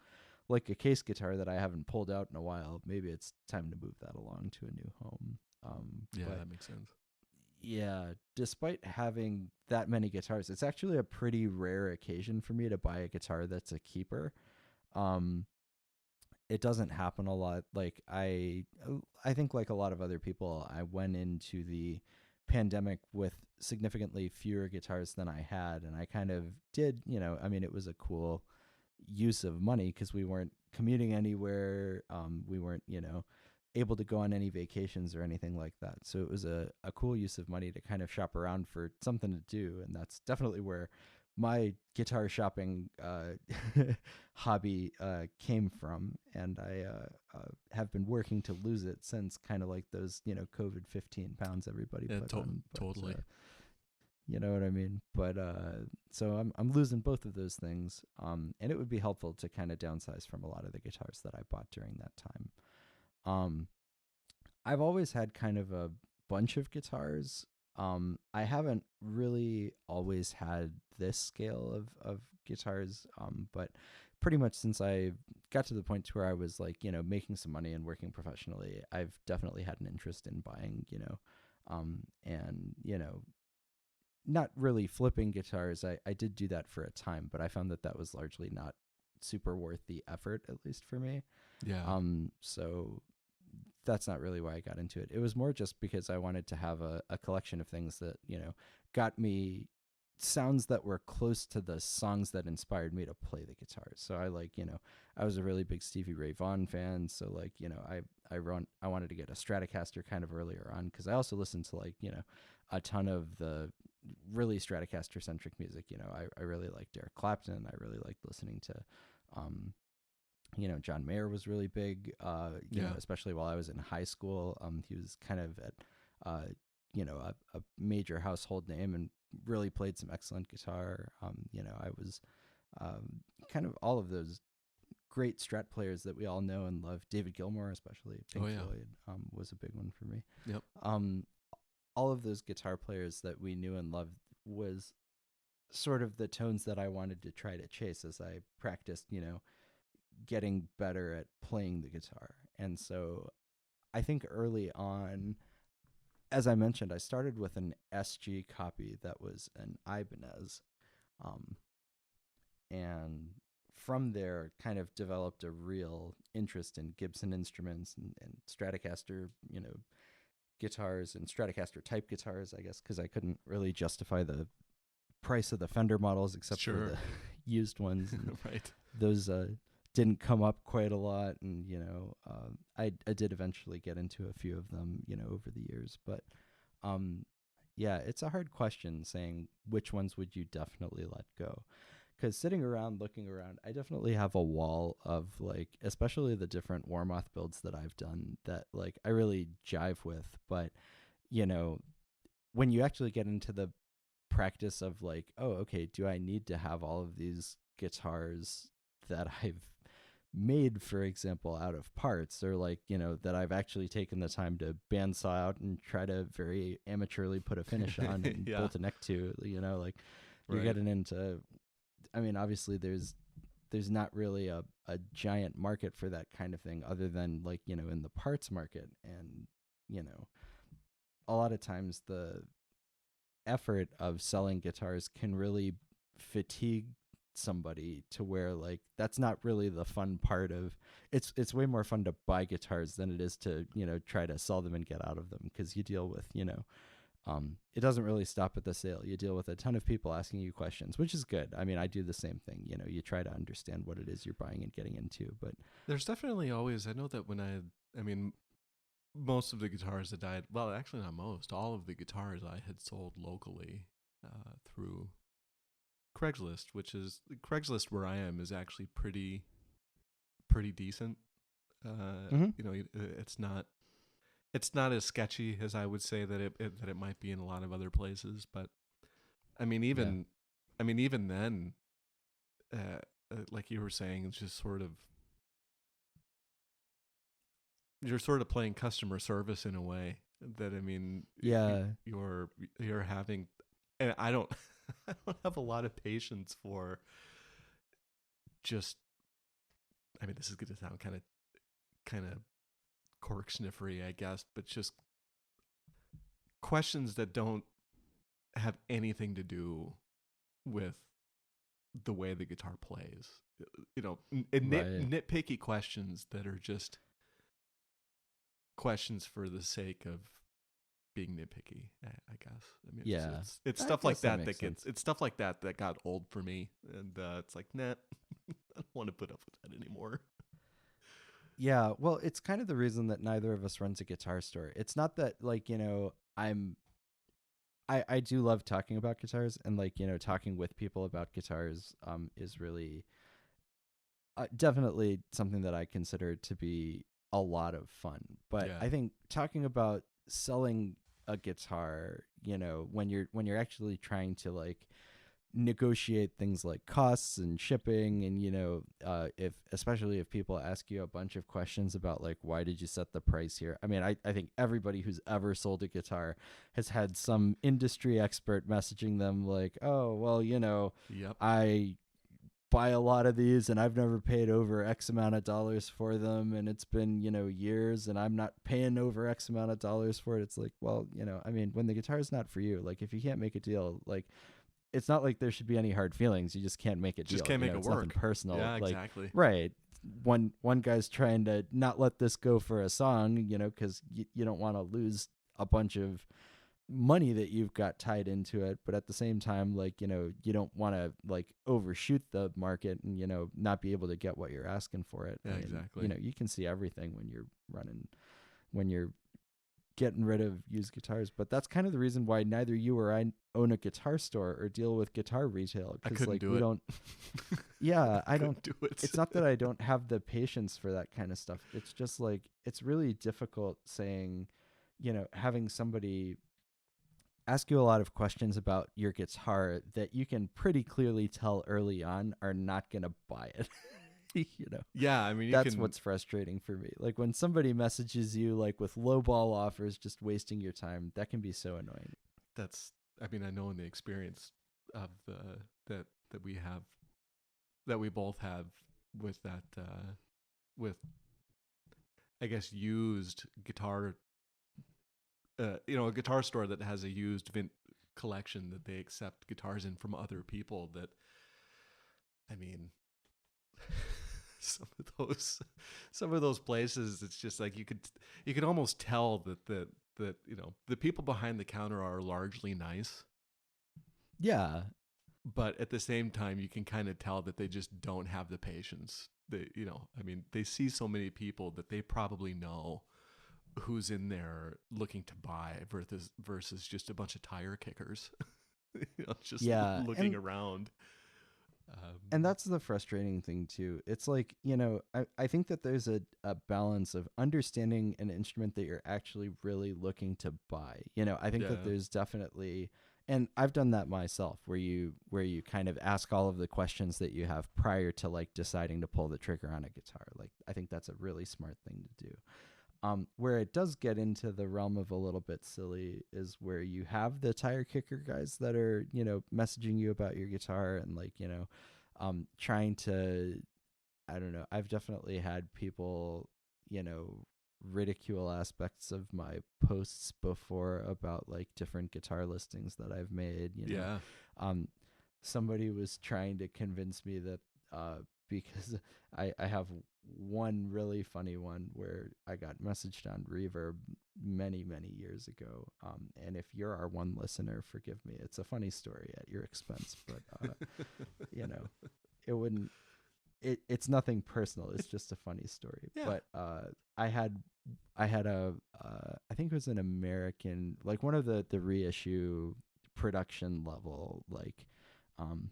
like a case guitar that I haven't pulled out in a while, maybe it's time to move that along to a new home. Yeah, But that makes sense. yeah, despite having that many guitars, it's actually a pretty rare occasion for me to buy a guitar that's a keeper. Um, it doesn't happen a lot. Like I think like a lot of other people, I went into the pandemic with significantly fewer guitars than I had, and I kind of did, I mean, it was a cool use of money because we weren't commuting anywhere. We weren't, able to go on any vacations or anything like that. So it was a cool use of money to kind of shop around for something to do. And that's definitely where my guitar shopping hobby came from. And I have been working to lose it since, kind of like those, COVID 15 pounds everybody Yeah, put on. But, totally. you know what I mean? But so I'm losing both of those things. And it would be helpful to kind of downsize from a lot of the guitars that I bought during that time. I've always had kind of a bunch of guitars. I haven't really always had this scale of guitars, but pretty much since I got to the point to where I was like, making some money and working professionally, I've definitely had an interest in buying, and, not really flipping guitars. I did do that for a time, but I found that was largely not super worth the effort, at least for me. Yeah. So that's not really why I got into it. It was more just because I wanted to have a collection of things that, got me sounds that were close to the songs that inspired me to play the guitar. So I was a really big Stevie Ray Vaughan fan. So I wanted to get a Stratocaster kind of earlier on because I also listened to a ton of the really Stratocaster centric music. I really liked Eric Clapton. I really liked listening to, John Mayer was really big, especially while I was in high school. He was kind of at, a major household name and really played some excellent guitar. I was kind of all of those great Strat players that we all know and love. David Gilmour, especially Pink Oh yeah. Floyd, was a big one for me. Yep. Um, all of those guitar players that we knew and loved was sort of the tones that I wanted to try to chase as I practiced, getting better at playing the guitar. And so I think early on, as I mentioned, I started with an SG copy that was an Ibanez. Um, and from there, kind of developed a real interest in Gibson instruments and Stratocaster, guitars and Stratocaster type guitars, I guess, because I couldn't really justify the price of the Fender models except for Sure. the used ones. And Right. those didn't come up quite a lot. And, I did eventually get into a few of them, over the years. But yeah, it's a hard question saying which ones would you definitely let go. Because sitting around, looking around, I definitely have a wall of like, especially the different Warmoth builds that I've done that like I really jive with. But, you know, when you actually get into the practice of like, oh, okay, do I need to have all of these guitars that I've made, for example, out of parts, or like, that I've actually taken the time to bandsaw out and try to very amateurly put a finish on and Yeah. bolt a neck to, like you're Right. getting into, I mean, obviously there's not really a giant market for that kind of thing other than like, in the parts market. And, a lot of times the effort of selling guitars can really fatigue somebody to where like that's not really the fun part of it's way more fun to buy guitars than it is to try to sell them and get out of them, because you deal with it doesn't really stop at the sale. You deal with a ton of people asking you questions, which is good. I mean, I do the same thing. You try to understand what it is you're buying and getting into. But There's definitely always. I know that when I mean, most of the guitars that I, well, actually not most, all of the guitars I had sold locally through Craigslist, which is Craigslist where I am is actually pretty decent. mm-hmm. It's not as sketchy as I would say that it might be in a lot of other places, but I mean Yeah, even I mean even then, like you were saying, it's just sort of you're sort of playing customer service in a way that I mean yeah, you're having, and I don't I don't have a lot of patience for just, I mean, this is going to sound kind of cork sniffery, I guess, but just questions that don't have anything to do with the way the guitar plays. right. Nitpicky questions that are just questions for the sake of being nitpicky. I guess. I mean, Yeah, it's I stuff like guess that that makes sense. it's stuff like that got old for me, and it's like, nah, I don't want to put up with that anymore. Yeah, well, it's kind of the reason that neither of us runs a guitar store. It's not that like, I do love talking about guitars, and like, talking with people about guitars is really definitely something that I consider to be a lot of fun. But Yeah. I think talking about selling a guitar, when you're actually trying to like negotiate things like costs and shipping, and if especially if people ask you a bunch of questions about like why did you set the price here. I mean, I think everybody who's ever sold a guitar has had some industry expert messaging them like, oh well, Yep. I buy a lot of these and I've never paid over X amount of dollars for them, and it's been, years and I'm not paying over X amount of dollars for it. It's like, well, I mean, when the guitar is not for you, like if you can't make a deal, like it's not like there should be any hard feelings. You just can't make a Just deal. can't make it It's nothing work. personal. Yeah, Like, exactly. right. One guy's trying to not let this go for a song, because you don't want to lose a bunch of money that you've got tied into it, but at the same time, like, you don't want to like overshoot the market and, not be able to get what you're asking for it. Yeah, I mean, exactly. you can see everything when you're getting rid of used guitars. But that's kind of the reason why neither you or I own a guitar store or deal with guitar retail, I because couldn't like do we it. don't. Yeah, I I don't. couldn't do it. It's not that I don't have the patience for that kind of stuff. It's just like it's really difficult saying, having somebody ask you a lot of questions about your guitar that you can pretty clearly tell early on are not going to buy it. you know, Yeah, I mean, you that's can. what's frustrating for me. Like when somebody messages you like with lowball offers, just wasting your time, that can be so annoying. That's. I mean, I know in the experience of that we have, that we both have with that, with, I guess, used guitar, a guitar store that has a used collection that they accept guitars in from other people. That, I mean, some of those some of those places, it's just like you could almost tell that the people behind the counter are largely nice, Yeah. but at the same time you can kind of tell that they just don't have the patience. I mean, they see so many people that they probably know who's in there looking to buy versus just a bunch of tire kickers, just Yeah. looking around. And that's the frustrating thing too. It's like, I think that there's a balance of understanding an instrument that you're actually really looking to buy. I think that Yeah, there's definitely, and I've done that myself, where you kind of ask all of the questions that you have prior to like deciding to pull the trigger on a guitar. Like I think that's a really smart thing to do. Where it does get into the realm of a little bit silly is where you have the tire kicker guys that are, messaging you about your guitar and like, trying to, I don't know. I've definitely had people, ridicule aspects of my posts before about like different guitar listings that I've made. yeah, Um, Somebody was trying to convince me that because I have one really funny one where I got messaged on Reverb many, many years ago. And if you're our one listener, forgive me. It's a funny story at your expense, but you know, it wouldn't. It's nothing personal. It's just a funny story. yeah, But I had I think it was an American, like one of the reissue production level, like um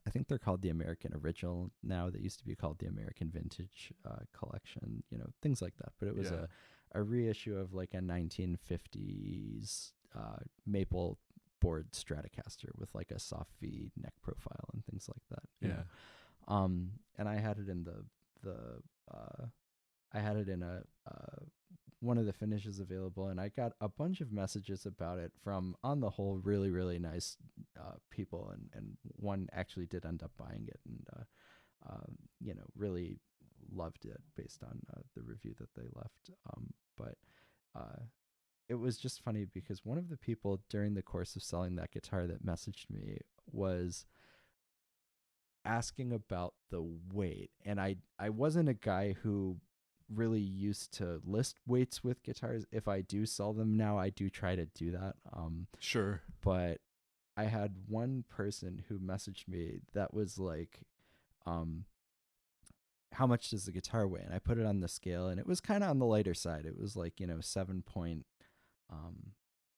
I think they're called the American Original now. That used to be called the American Vintage Collection, things like that. But it was yeah, a reissue of like a 1950s maple board Stratocaster with like a soft V neck profile and things like that. yeah. And I had it in the I had it in a one of the finishes available, and I got a bunch of messages about it from, on the whole, really, really nice people, and one actually did end up buying it, and really loved it based on the review that they left. But uh, it was just funny because one of the people during the course of selling that guitar that messaged me was asking about the weight, and I wasn't a guy who really used to list weights with guitars. If I do sell them now, I do try to do that. Sure. But I had one person who messaged me that was like, um, how much does the guitar weigh? And I put it on the scale, and it was kind of on the lighter side. It was like um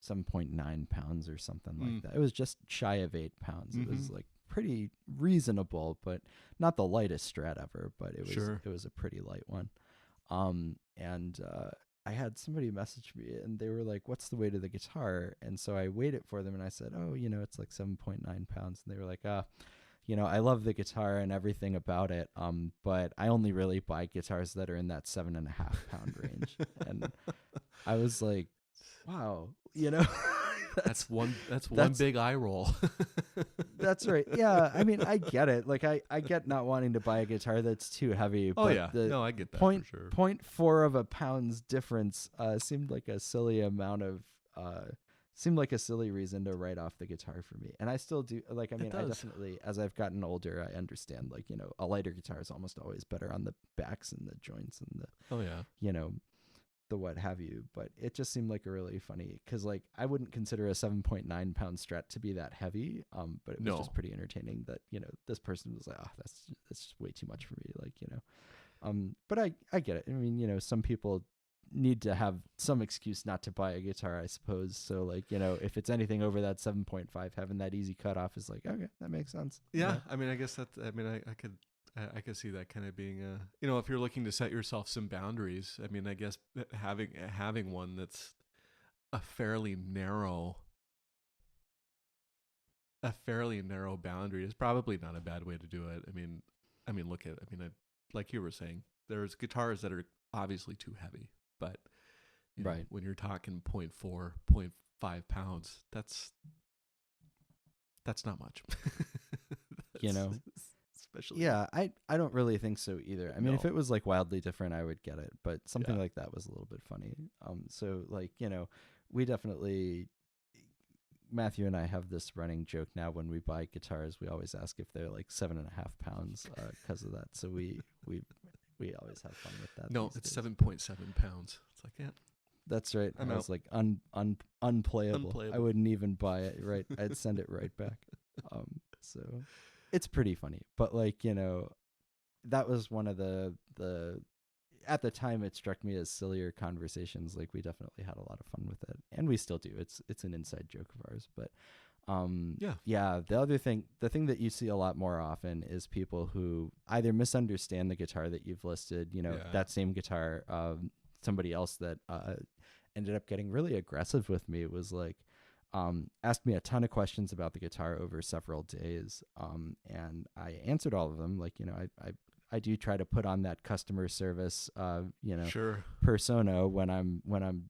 7.9 pounds or something like Mm. that. It was just shy of 8 pounds. It Mm-hmm. was like pretty reasonable, but not the lightest Strat ever. But Sure. it was a pretty light one. And I had somebody message me, and they were like, "What's the weight of the guitar?" And so I weighed it for them, and I said, "Oh, it's like 7.9 pounds." And they were like, I love the guitar and everything about it, but I only really buy guitars that are in that 7.5 pound range." And I was like, wow, That's that's one that's big eye roll. that's right. Yeah, I mean, I get it. Like, I get not wanting to buy a guitar that's too heavy, Oh but yeah, the no, I get that for point sure. point four of a pound's difference seemed like a silly amount of seemed like a silly reason to write off the guitar for me. And I still do. Like, I It mean, I does. definitely, as I've gotten older, I understand. Like, a lighter guitar is almost always better on the backs and the joints and the Oh yeah. you know the what have you. But it just seemed like a really funny, because like I wouldn't consider a 7.9 pound Strat to be that heavy. But it was No. just pretty entertaining that this person was like, oh, that's just way too much for me. Like, but I get it. I mean, some people need to have some excuse not to buy a guitar, I suppose. So like, if it's anything over that 7.5, having that easy cutoff is like, okay, that makes sense. Yeah, I mean, I guess that. I mean, I could see that kind of being a. If you're looking to set yourself some boundaries. I mean, I guess having one that's a fairly narrow a fairly narrow boundary is probably not a bad way to do it. I mean, look at. I mean, like you were saying, there's guitars that are obviously too heavy, but Right. when you're talking point 0.4, 0.5 pounds, that's not much. You that's, know, especially yeah, I don't really think so either. I mean, if no, it was like wildly different, I would get it, but something yeah, like that was a little bit funny. So like, we definitely, Matthew and I have this running joke now. When we buy guitars, we always ask if they're like 7.5 pounds, because of that. So we always have fun with that no, these it's days. 7.7 pounds. It's like, yeah, That's right. I'm I out. was like unplayable. I Unplayable. wouldn't even buy it. Right. I'd send it right back. So it's pretty funny, but like, that was one of the at the time it struck me as sillier conversations. Like we definitely had a lot of fun with it, and we still do. It's an inside joke of ours. But Yeah, yeah, the thing that you see a lot more often is people who either misunderstand the guitar that you've listed, yeah, that same guitar. Somebody else that ended up getting really aggressive with me was like, asked me a ton of questions about the guitar over several days. And I answered all of them. Like, I do try to put on that customer service, sure, persona when I'm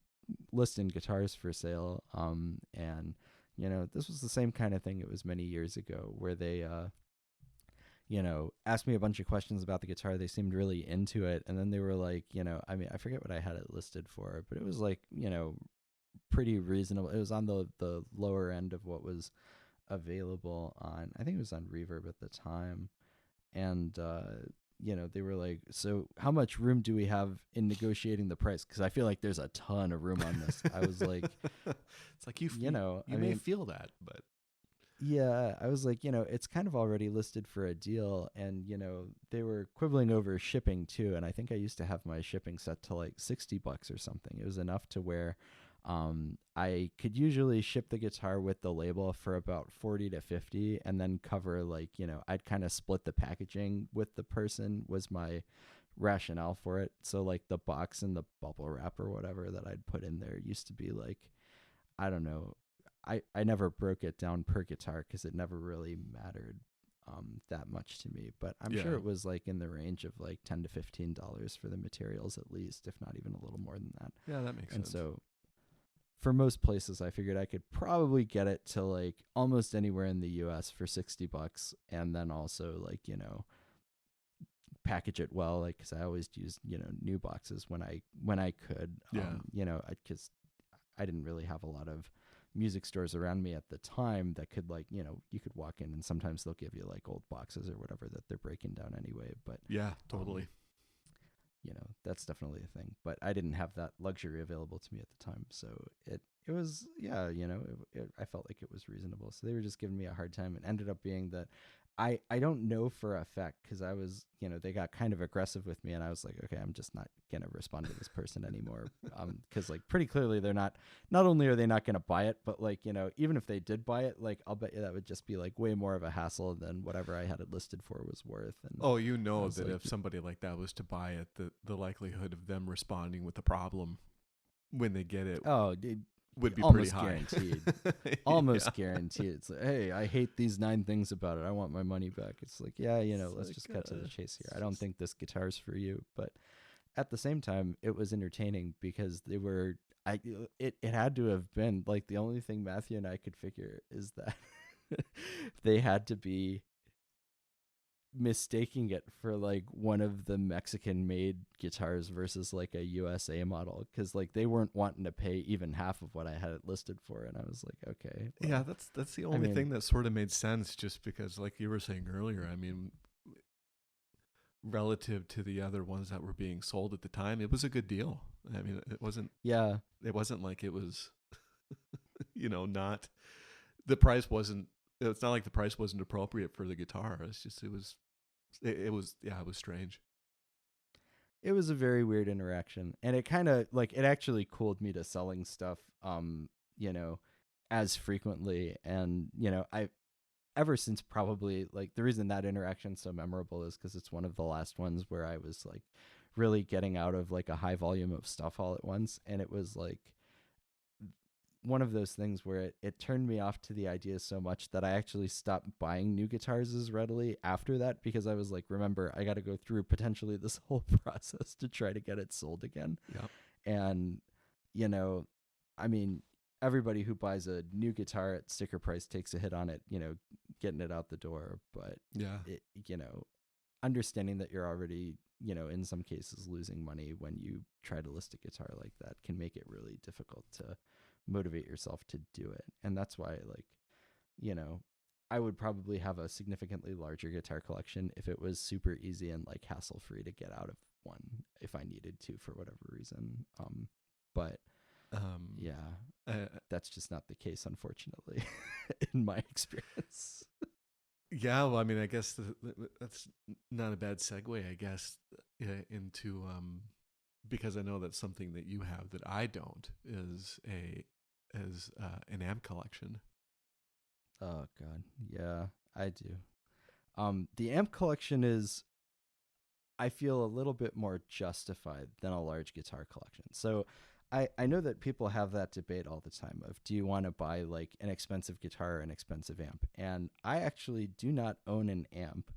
listing guitars for sale. And this was the same kind of thing. It was many years ago where they, asked me a bunch of questions about the guitar. They seemed really into it. And then they were like, I mean, I forget what I had it listed for, but it was like, pretty reasonable. It was on the lower end of what was available on, I think it was on Reverb at the time. And, they were like, so how much room do we have in negotiating the price? Because I feel like there's a ton of room on this. I was like, it's like you I may mean, feel that, but yeah, I was like, it's kind of already listed for a deal. And, they were quibbling over shipping too. And I think I used to have my shipping set to like $60 or something. It was enough to where I could usually ship the guitar with the label for about 40 to 50 and then cover like, I'd kind of split the packaging with the person was my rationale for it. So like the box and the bubble wrap or whatever that I'd put in there used to be like, I don't know. I never broke it down per guitar because it never really mattered that much to me. But I'm sure yeah, it was like in the range of like $10 to $15 for the materials at least, if not even a little more than that. yeah, that makes And sense. so for most places, I figured I could probably get it to like almost anywhere in the US for $60. And then also like, package it well, like, cause I always use, new boxes when I could, Yeah, cause I didn't really have a lot of music stores around me at the time that could like, you could walk in and sometimes they'll give you like old boxes or whatever that they're breaking down anyway. But, yeah, um, totally. that's definitely a thing, but I didn't have that luxury available to me at the time. So it was, yeah, I felt like it was reasonable. So they were just giving me a hard time. It ended up being that I don't know for a fact because I was, they got kind of aggressive with me and I was like, okay, I'm just not going to respond to this person anymore. Cause like pretty clearly they're not only are they not going to buy it, but like, even if they did buy it, like I'll bet you that would just be like way more of a hassle than whatever I had it listed for was worth. And Oh, I was that like, if somebody like that was to buy it, the likelihood of them responding with a problem when they get it oh, dude, would be pretty almost high. guaranteed. Yeah. Almost guaranteed. It's like, hey, I hate these 9 things about it. I want my money back. It's like, yeah, It's let's like, just cut to the chase here. it's I don't just think this guitar's for you. But at the same time, it was entertaining because they were. It had to have been like the only thing Matthew and I could figure is that they had to be mistaking it for like one of the Mexican made guitars versus like a USA model because like they weren't wanting to pay even half of what I had it listed for, and I was like, okay, yeah, well, that's the I only mean, thing that sort of made sense just because like you were saying earlier, I mean relative to the other ones that were being sold at the time, it was a good deal. I mean, yeah, it wasn't like it was not the price wasn't it's not like the price wasn't appropriate for the guitar. It's just it was yeah, it was strange. it was a very weird interaction, and it kind of like it actually cooled me to selling stuff, you know, as frequently, and I ever since probably like the reason that interaction's so memorable is because it's one of the last ones where I was like really getting out of like a high volume of stuff all at once, and it was like one of those things where it turned me off to the idea so much that I actually stopped buying new guitars as readily after that, because I was like, remember, I got to go through potentially this whole process to try to get it sold again. Yep. And, you know, I mean, everybody who buys a new guitar at sticker price takes a hit on it, getting it out the door. But, Yeah. understanding that you're already, in some cases losing money when you try to list a guitar like that can make it really difficult to motivate yourself to do it. And that's why, like, I would probably have a significantly larger guitar collection if it was super easy and like hassle free to get out of one if I needed to for whatever reason. But Um, yeah, uh, that's just not the case, unfortunately, in my experience. yeah. Well, I mean, I guess that's not a bad segue, I guess, into because I know that's something that you have that I don't is an amp collection. Oh God, yeah, I do. The amp collection is, I feel, a little bit more justified than a large guitar collection. So I know that people have that debate all the time of, do you want to buy like an expensive guitar or an expensive amp? And I actually do not own an amp,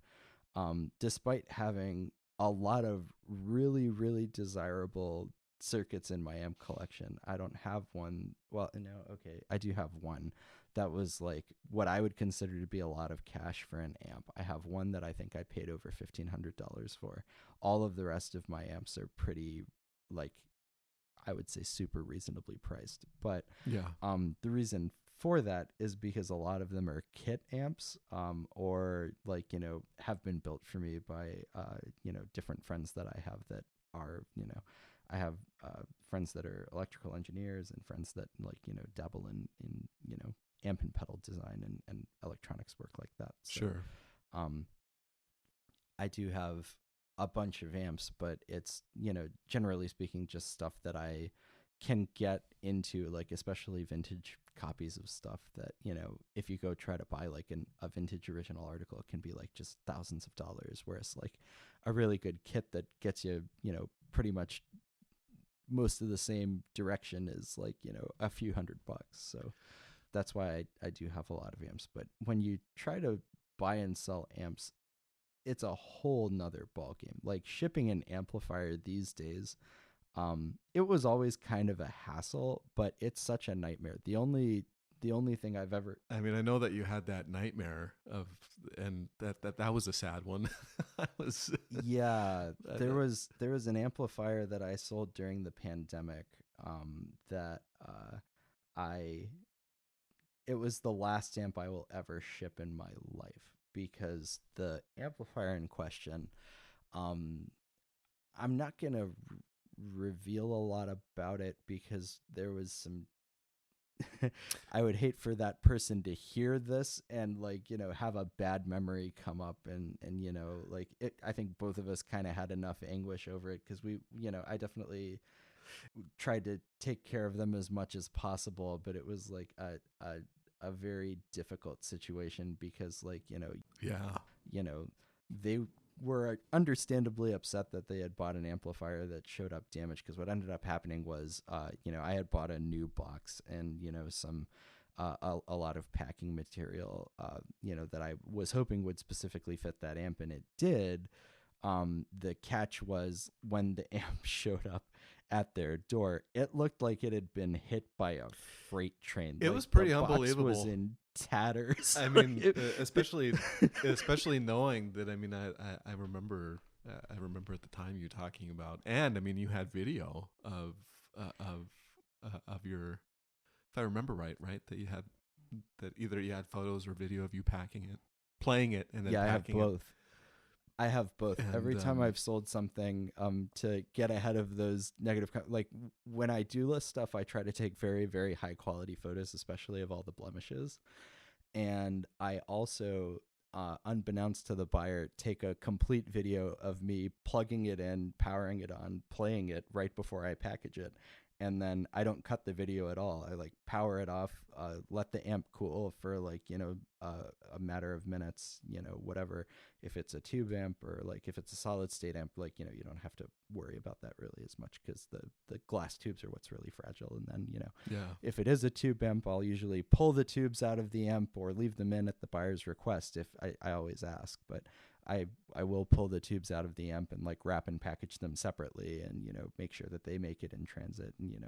despite having a lot of really, really desirable circuits in my amp collection. I don't have one. Well, no, okay, I do have one that was like what I would consider to be a lot of cash for an amp. I have one that I think I paid over $1,500 for. All of the rest of my amps are pretty, like, I would say super reasonably priced. But Yeah. the reason for that is because a lot of them are kit amps, or like, have been built for me by, different friends that I have that are, I have friends that are electrical engineers and friends that, like, dabble in amp and pedal design and electronics work like that. So, Sure. um, I do have a bunch of amps, but it's, generally speaking, just stuff that I can get into, like, especially vintage copies of stuff that, if you go try to buy like a vintage original article, it can be like just thousands of dollars. Whereas like a really good kit that gets you, pretty much most of the same direction is like, a few $100. So that's why I do have a lot of amps. But when you try to buy and sell amps, it's a whole nother ballgame. Like shipping an amplifier these days, it was always kind of a hassle, but it's such a nightmare. The only thing I've ever I mean, I know that you had that nightmare and that was a sad one. I was, yeah, uh, there was an amplifier that I sold during the pandemic, that I it was the last amp I will ever ship in my life, because the amplifier in question, um I'm not going to reveal a lot about it because there was some I would hate for that person to hear this and, like, have a bad memory come up, and like I think both of us kind of had enough anguish over it, because I definitely tried to take care of them as much as possible, but it was like a very difficult situation because, like, yeah. they were understandably upset that they had bought an amplifier that showed up damaged, because what ended up happening was, I had bought a new box and, some a lot of packing material, that I was hoping would specifically fit that amp, and it did. The catch was, when the amp showed up at their door, it looked like it had been hit by a freight train. It Like, was the pretty box was unbelievable. in tatters. I Like, mean, especially knowing that. I mean, I remember at the time you talking about, and I mean, you had video of your, if I remember right, that you had, that either you had photos or video of you packing it, playing it, and then yeah, I have packing it. both. I have both. And Every time I've sold something, to get ahead of those negative, like when I do list stuff, I try to take very, very high quality photos, especially of all the blemishes. And I also, unbeknownst to the buyer, take a complete video of me plugging it in, powering it on, playing it right before I package it. and then I don't cut the video at all. I like power it off, let the amp cool for like, a matter of minutes, whatever. If it's a tube amp or like if it's a solid state amp, like, you don't have to worry about that really as much because the glass tubes are what's really fragile. And then, Yeah. if it is a tube amp, I'll usually pull the tubes out of the amp or leave them in at the buyer's request if I always ask. But I will pull the tubes out of the amp and like wrap and package them separately and, make sure that they make it in transit. And,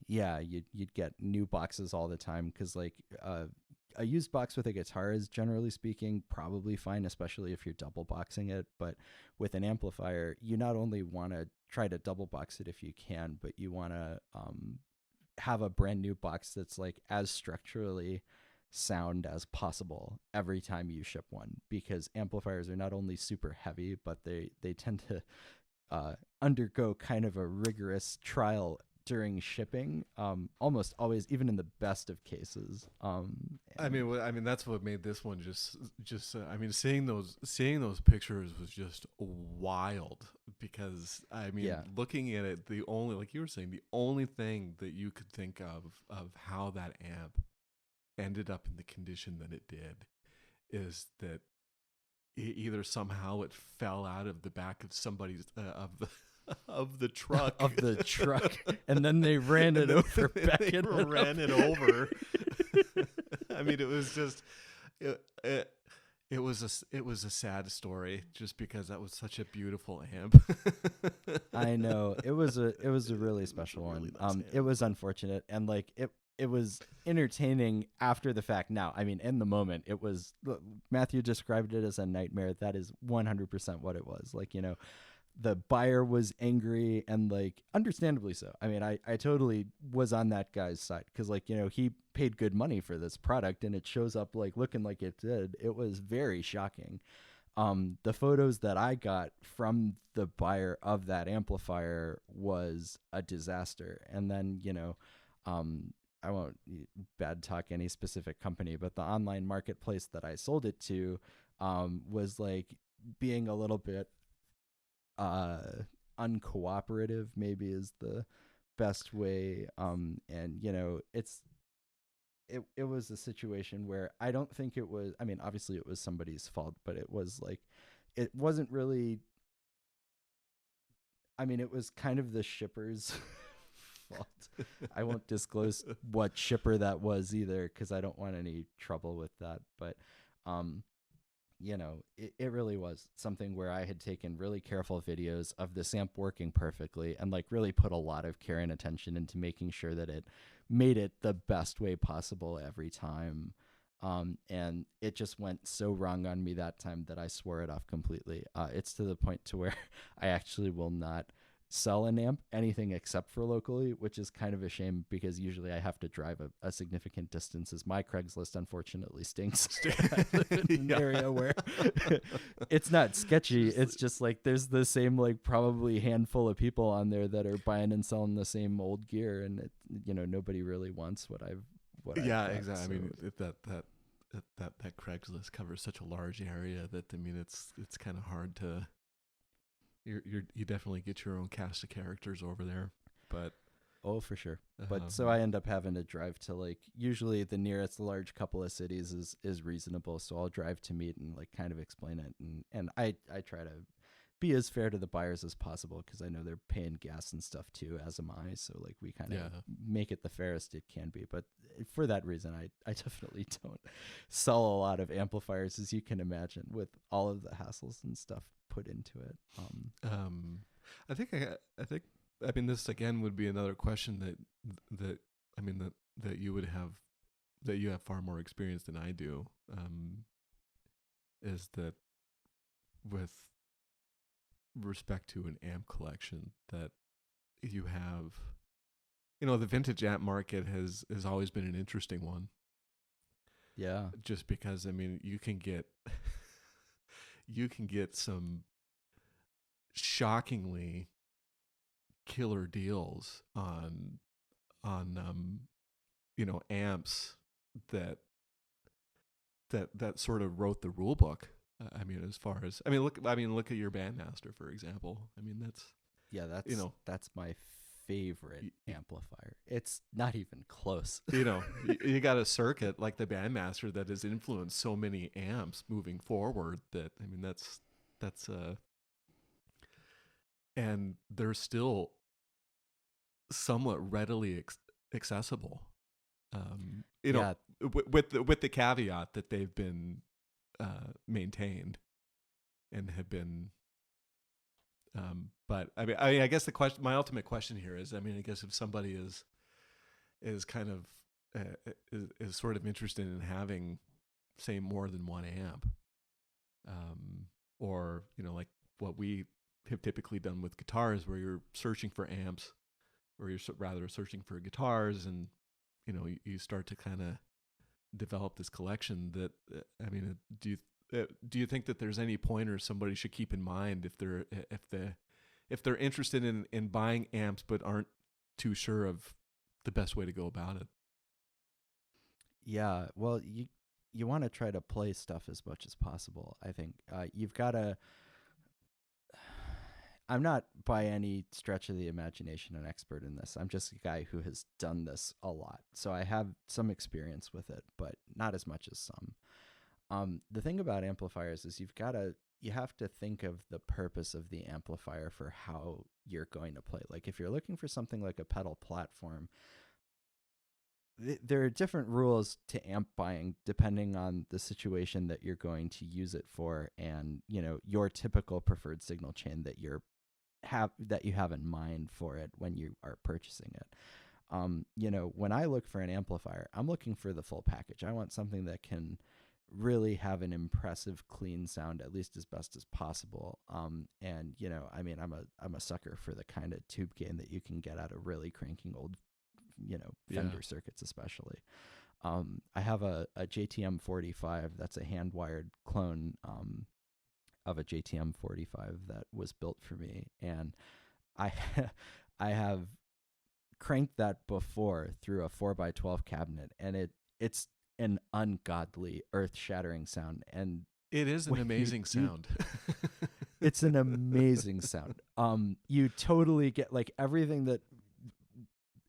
yeah, you'd get new boxes all the time because like a used box with a guitar is generally speaking probably fine, especially if you're double boxing it. But with an amplifier, you not only want to try to double box it if you can, but you want to have a brand new box that's like as structurally sound as possible every time you ship one, because amplifiers are not only super heavy, but they tend to undergo kind of a rigorous trial during shipping, almost always, even in the best of cases. I mean, that's what made this one I mean, seeing those pictures was just wild because I mean, yeah, looking at it, the only, like you were saying, the only thing that you could think of how that amp ended up in the condition that it did is that either somehow it fell out of the back of somebody's of the truck of the truck, and then they ran it over, ran it over. I mean, it was just it was a sad story just because that was such a beautiful amp. I know it was a really special one. Really nice It was unfortunate, and like it was entertaining after the fact. Now, I mean, in the moment, it was, Matthew described it as a nightmare. That is 100% what it was. Like, the buyer was angry and like understandably so. I mean, I totally was on that guy's side because like, he paid good money for this product and it shows up like looking like it did. It was very shocking. The photos that I got from the buyer of that amplifier was a disaster. And then, I won't bad talk any specific company, but the online marketplace that I sold it to was like being a little bit uncooperative, maybe is the best way. And it was a situation where I don't think it was, I mean, obviously it was somebody's fault, but it was like, it wasn't really, I mean, it was kind of the shipper's fault. I won't disclose what shipper that was either because I don't want any trouble with that. But it really was something where I had taken really careful videos of this amp working perfectly and like really put a lot of care and attention into making sure that it made it the best way possible every time. And it just went so wrong on me that time that I swore it off completely. It's to the point to where I actually will not sell an amp anything except for locally, which is kind of a shame because usually I have to drive a significant distance, as my Craigslist unfortunately stinks. I live in an area where it's not sketchy, it's just like there's the same like probably handful of people on there that are buying and selling the same old gear, and it, nobody really wants what I've Exactly. so. I mean, that Craigslist covers such a large area that I mean, it's kind of hard to. You definitely get your own cast of characters over there, but oh, for sure. But so I end up having to drive to like usually the nearest large couple of cities is reasonable. So I'll drive to meet and like kind of explain it, and I try to be as fair to the buyers as possible because I know they're paying gas and stuff too, as am I. So like we kind of make it the fairest it can be. But for that reason, I definitely don't sell a lot of amplifiers, as you can imagine, with all of the hassles and stuff put into it. I think I mean, this again would be another question that I mean that you have far more experience than I do. Is that with respect to an amp collection that you have, the vintage amp market has always been an interesting one. Yeah. Just because I mean you can get some shockingly killer deals on amps that sort of wrote the rule book. I mean, as far as look at your Bandmaster, for example. I mean, Yeah, You know, that's my favorite y- y- amplifier. It's not even close. you got a circuit like the Bandmaster that has influenced so many amps moving forward. That I mean, that's and they're still somewhat readily accessible. Yeah, With the caveat that they've been maintained and have been. But I guess my ultimate question here is, I mean, I guess if somebody is kind of is sort of interested in having, say, more than one amp, or like what we have typically done with guitars, where you're searching for amps, or you're rather searching for guitars, and you start to kind of develop this collection. That I mean, do you think that there's any pointers somebody should keep in mind if they're interested in buying amps but aren't too sure of the best way to go about it? yeah. Well, you want to try to play stuff as much as possible. I think you've got to. I'm not by any stretch of the imagination an expert in this. I'm just a guy who has done this a lot, so I have some experience with it, but not as much as some. The thing about amplifiers is you have to think of the purpose of the amplifier for how you're going to play. Like if you're looking for something like a pedal platform, there are different rules to amp buying depending on the situation that you're going to use it for, and your typical preferred signal chain that you have in mind for it when you are purchasing it. When I look for an amplifier, I'm looking for the full package. I want something that can really have an impressive, clean sound, at least as best as possible. And I mean, I'm a sucker for the kind of tube gain that you can get out of really cranking old, Yeah. Fender circuits, especially. I have a JTM 45 that's a hand wired clone of a JTM 45 that was built for me, and I I have cranked that before through a 4x12 cabinet, and it's an ungodly, earth-shattering sound. And It is an when amazing you sound. it's an amazing sound. You totally get like everything that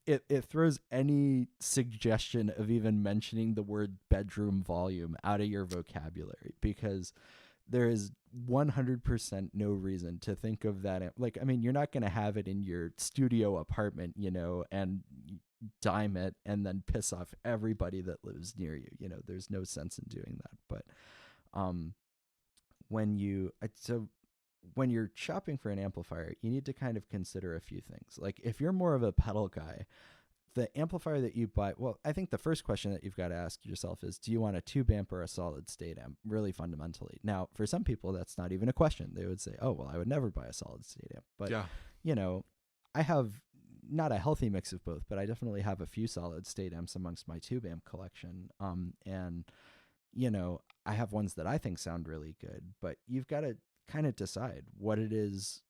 it throws any suggestion of even mentioning the word bedroom volume out of your vocabulary, because there is 100% no reason to think of that. Like, I mean, you're not going to have it in your studio apartment, and dime it and then piss off everybody that lives near you. There's no sense in doing that. But um, when you're shopping for an amplifier, you need to kind of consider a few things. Like if you're more of a pedal guy, the amplifier that you buy, well, I think the first question that you've got to ask yourself is, do you want a tube amp or a solid state amp, really fundamentally? Now, for some people, that's not even a question. They would say, oh, well, I would never buy a solid state amp. But, Yeah. I have not a healthy mix of both, but I definitely have a few solid state amps amongst my tube amp collection. And, I have ones that I think sound really good, but you've got to kind of decide what it is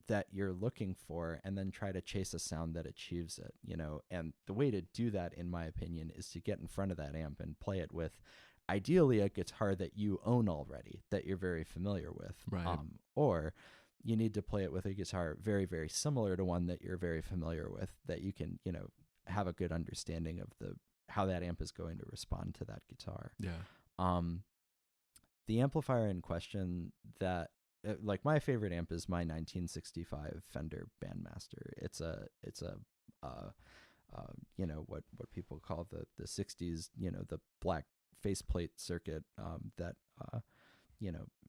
that you're looking for and then try to chase a sound that achieves it. And the way to do that, in my opinion, is to get in front of that amp and play it with ideally a guitar that you own already, that you're very familiar with. Right. Or you need to play it with a guitar very, very similar to one that you're very familiar with, that you can, have a good understanding of how that amp is going to respond to that guitar. Yeah. The amplifier in question that like my favorite amp is my 1965 Fender Bandmaster. It's a what people call the 60s, the black faceplate circuit that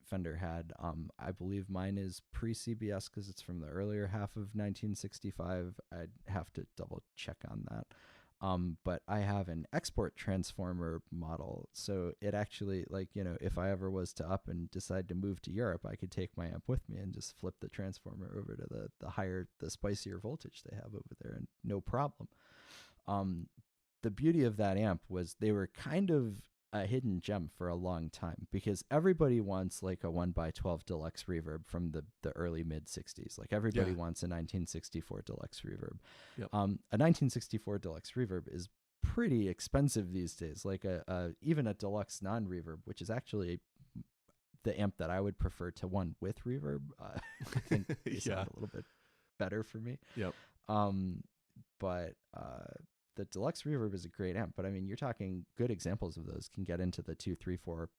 Fender had. I believe mine is pre-CBS because it's from the earlier half of 1965. I'd have to double check on that. But I have an export transformer model, so it actually, if I ever was to up and decide to move to Europe, I could take my amp with me and just flip the transformer over to the spicier voltage they have over there, and no problem. The beauty of that amp was they were kind of a hidden gem for a long time, because everybody wants like a 1x12 deluxe reverb from the early mid 60s. Like everybody wants a 1964 deluxe reverb. Yep. A 1964 deluxe reverb is pretty expensive these days. Like even a deluxe non-reverb, which is actually the amp that I would prefer to one with reverb. I think they sound a little bit better for me. Yep. Um, but the deluxe reverb is a great amp. But I mean, you're talking good examples of those can get into the two, three, four,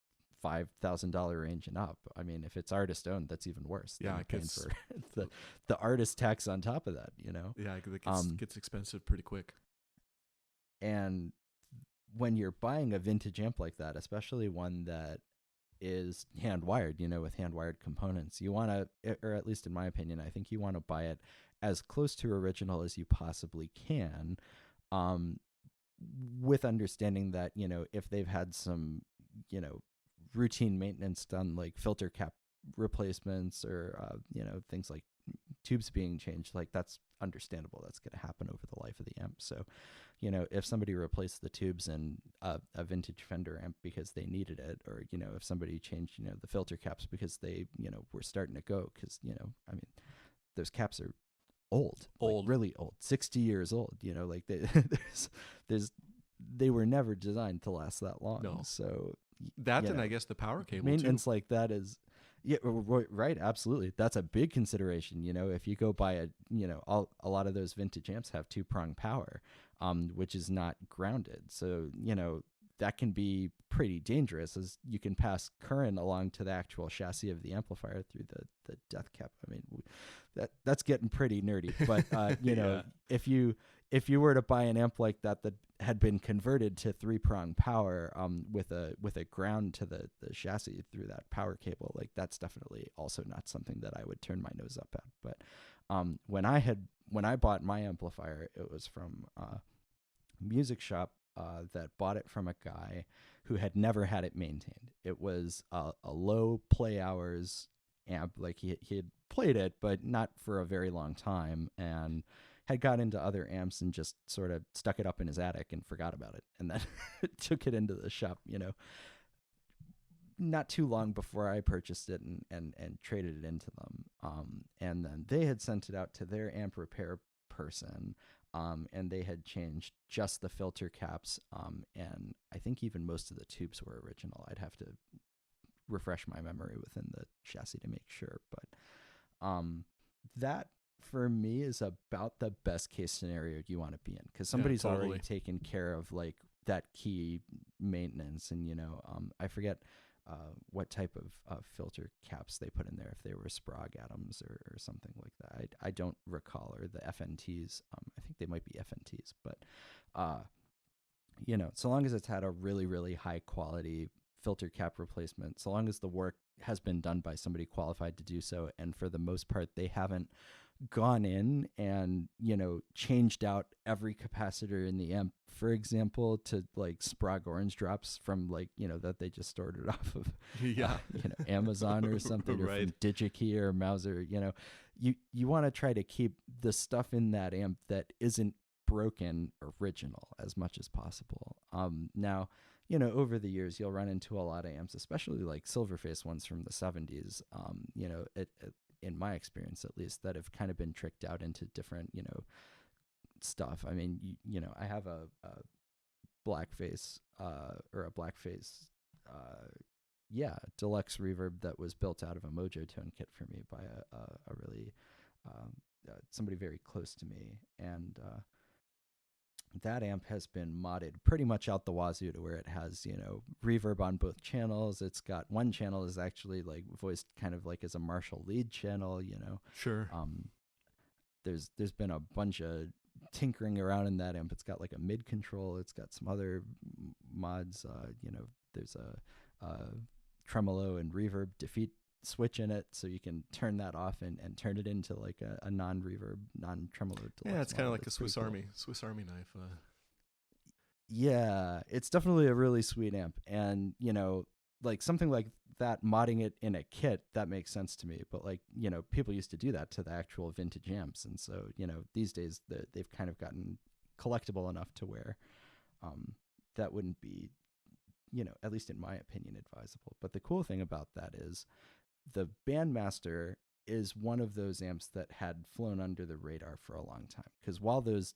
$5,000 range and up. I mean, if it's artist owned, that's even worse. Yeah, Then you're it paying gets for the artist tax on top of that, you know. yeah, it Um, gets expensive pretty quick. and when you're buying a vintage amp like that, especially one that is hand wired, you know, with hand wired components, you want to, or at least in my opinion, I think you want to buy it as close to original as you possibly can, um, with understanding that, you know, if they've had some, you know, routine maintenance done, like filter cap replacements or, you know, things like tubes being changed, like that's understandable. That's going to happen over the life of the amp. So, you know, if somebody replaced the tubes in a vintage Fender amp because they needed it, or, you know, if somebody changed, you know, the filter caps because they, you know, were starting to go, because, you know, I mean, those caps are old, like Old. really old, 60 years old, you know, like there's, they were never designed to last that long. No. So, That you and know, I guess the power cable too. maintenance like that is, yeah, right, absolutely, that's a big consideration. You know, if you go buy you know, a lot of those vintage amps have two-prong power, which is not grounded, so, you know, that can be pretty dangerous, as you can pass current along to the actual chassis of the amplifier through the death cap. I mean, that's getting pretty nerdy, but you know, Yeah. if you were to buy an amp like that had been converted to three-prong power, with a ground to the chassis through that power cable, like that's definitely also not something that I would turn my nose up at. But when I bought my amplifier, it was from a music shop that bought it from a guy who had never had it maintained. It was a low play hours amp. Like he had played it, but not for a very long time, and had got into other amps and just sort of stuck it up in his attic and forgot about it, and then took it into the shop, you know, not too long before I purchased it, and traded it into them. And then they had sent it out to their amp repair person, and they had changed just the filter caps, and I think even most of the tubes were original. I'd have to refresh my memory within the chassis to make sure, but that for me is about the best case scenario you want to be in, because somebody's totally. already taken care of like that key maintenance. And, you know, I forget what type of filter caps they put in there, if they were Sprague atoms or something like that. I don't recall, or the FNTs. I think they might be FNTs, but you know, so long as it's had a really, really high quality filter cap replacement, so long as the work has been done by somebody qualified to do so, and for the most part they haven't gone in and, you know, changed out every capacitor in the amp, for example, to like Sprague orange drops from, like, you know, that they just ordered off of Yeah. you know, Amazon or something, or Right. from DigiKey or Mauser. You know, you want to try to keep the stuff in that amp that isn't broken original as much as possible. Now, you know, over the years you'll run into a lot of amps, especially like Silverface ones from the 70s. You know, in my experience at least, that have kind of been tricked out into different, you know, stuff. I mean, you know, I have a blackface or a blackface yeah, deluxe reverb that was built out of a Mojo Tone kit for me by a really somebody very close to me. And that amp has been modded pretty much out the wazoo, to where it has, you know, reverb on both channels. It's got one channel is actually like voiced kind of like as a Marshall lead channel, you know. Sure. There's been a bunch of tinkering around in that amp. It's got like a mid control. It's got some other mods. You know, there's a tremolo and reverb defeat switch in it, so you can turn that off and turn it into like a non-reverb, non-tremolo deluxe. Yeah, it's kind of model. like a Swiss cool. Swiss Army knife. Yeah, it's definitely a really sweet amp. And, you know, like something like that, modding it in a kit, that makes sense to me. But, like, you know, people used to do that to the actual vintage amps. And so, you know, these days they've kind of gotten collectible enough to where that wouldn't be, you know, at least in my opinion, advisable. But the cool thing about that is the Bandmaster is one of those amps that had flown under the radar for a long time. Because while those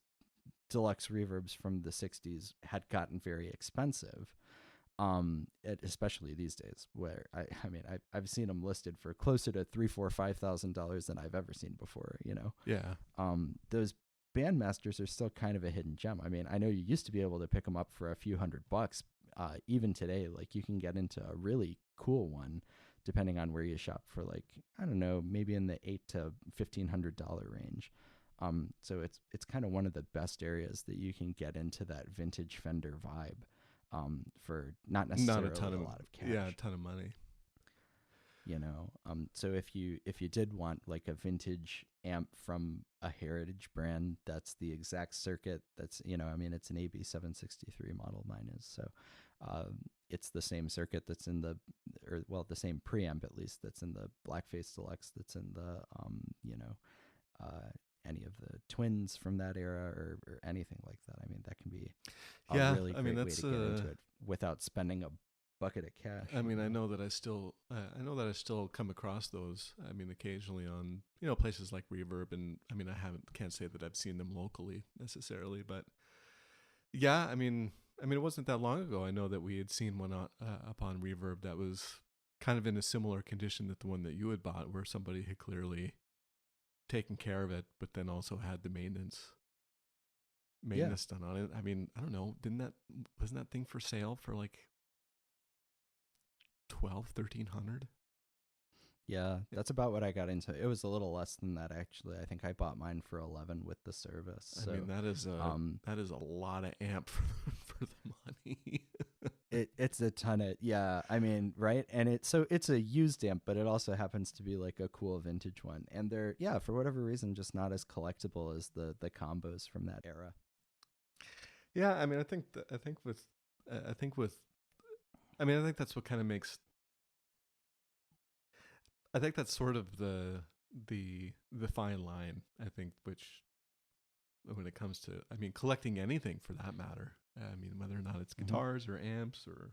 deluxe reverbs from the 60s had gotten very expensive, especially these days, where I mean, I've seen them listed for closer to $3, $4, $5,000 than I've ever seen before. Yeah. Those Bandmasters are still kind of a hidden gem. I mean, I know you used to be able to pick them up for a few $100. Even today, like you can get into a really cool one, depending on where you shop, for like, I don't know, maybe in the $8 to $1,500 range. So it's kind of one of the best areas that you can get into that vintage Fender vibe, for not Not a necessarily ton a of, lot of yeah, a cash. ton of money. So if you did want like a vintage amp from a heritage brand, that's the exact circuit. That's, I mean, it's an AB 763 model, mine is. So it's the same circuit that's in the, or well, the same preamp at least, that's in the Blackface Deluxe, that's in the uh, any of the twins from that era, or anything like that. I mean, that can be a Yeah, really I mean great way that's to get into it without spending a bucket of cash. I mean, I know that I still come across those. I mean, occasionally on places like Reverb, and I mean, can't say that I've seen them locally necessarily, but yeah, I mean, it wasn't that long ago. I know that we had seen one up on Reverb that was kind of in a similar condition that the one that you had bought, where somebody had clearly taken care of it, but then also had the Yeah. maintenance done on it. I mean, I don't know, wasn't that thing for sale for like 12, 1300? Yeah, that's about what I got into. It was a little less than that, actually. I think I bought mine for 11 with the service. I mean, So, um, that is a lot of amp for the money. it's a ton of, yeah, I mean, right? And it's a used amp, but it also happens to be like a cool vintage one. And they're, yeah, for whatever reason, just not as collectible as the combos from that era. Yeah, I mean, I think with, I mean, I think that's what kind of makes. I think that's sort of the fine line. I think, which when it comes to, I mean, collecting anything for that matter. I mean, whether or not it's Hmm. guitars or amps or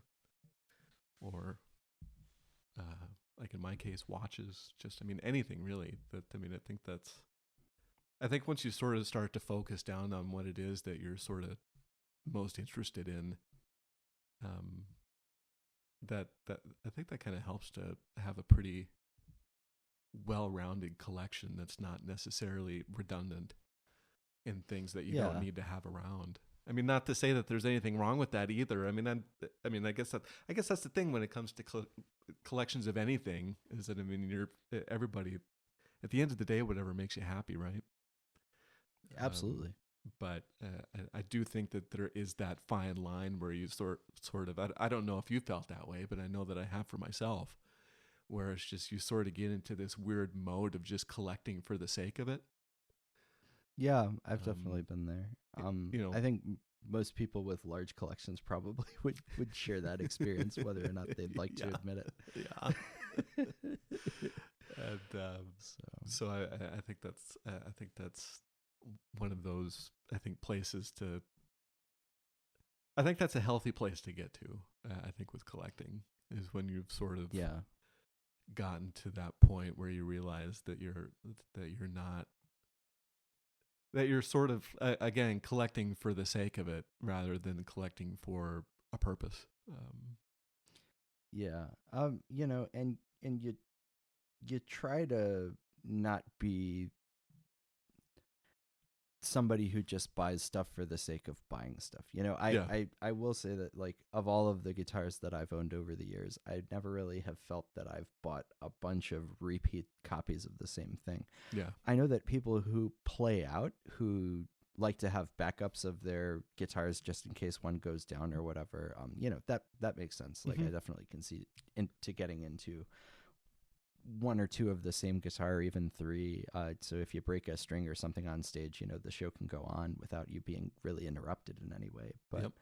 like in my case, watches. Just, I mean, anything really. That, I mean, I think once you sort of start to focus down on what it is that you're sort of most interested in, um, that I think that kind of helps to have a pretty well-rounded collection that's not necessarily redundant in things that you don't Yeah. need to have around. I mean, not to say that there's anything wrong with that either. I mean, I guess that's the thing when it comes to collections of anything, is that, I mean, everybody at the end of the day, whatever makes you happy, right? Um, Absolutely. but I do think that there is that fine line where you sort of, I don't know if you felt that way, but I know that I have for myself, where it's just you sort of get into this weird mode of just collecting for the sake of it. Yeah, I've definitely Um, been there. you know, I think most people with large collections probably would share that experience, whether or not they'd like to yeah, admit yeah. it. And So, so I think that's one of those, I think, places to. I think that's a healthy place to get to. I think with collecting is when you've sort of yeah. gotten to that point where you realize that you're not, that you're sort of again collecting for the sake of it rather than collecting for a purpose. Yeah. And you try to not be somebody who just buys stuff for the sake of buying stuff. Yeah, I will say that, like, of all of the guitars that I've owned over the years, I never really have felt that I've bought a bunch of repeat copies of the same thing. yeah, I know that people who play out, who like to have backups of their guitars just in case one goes down or whatever, that makes sense. Like, hmm I definitely can see into getting into one or two of the same guitar, or even three. So if you break a string or something on stage, the show can go on without you being really interrupted in any way. But yep,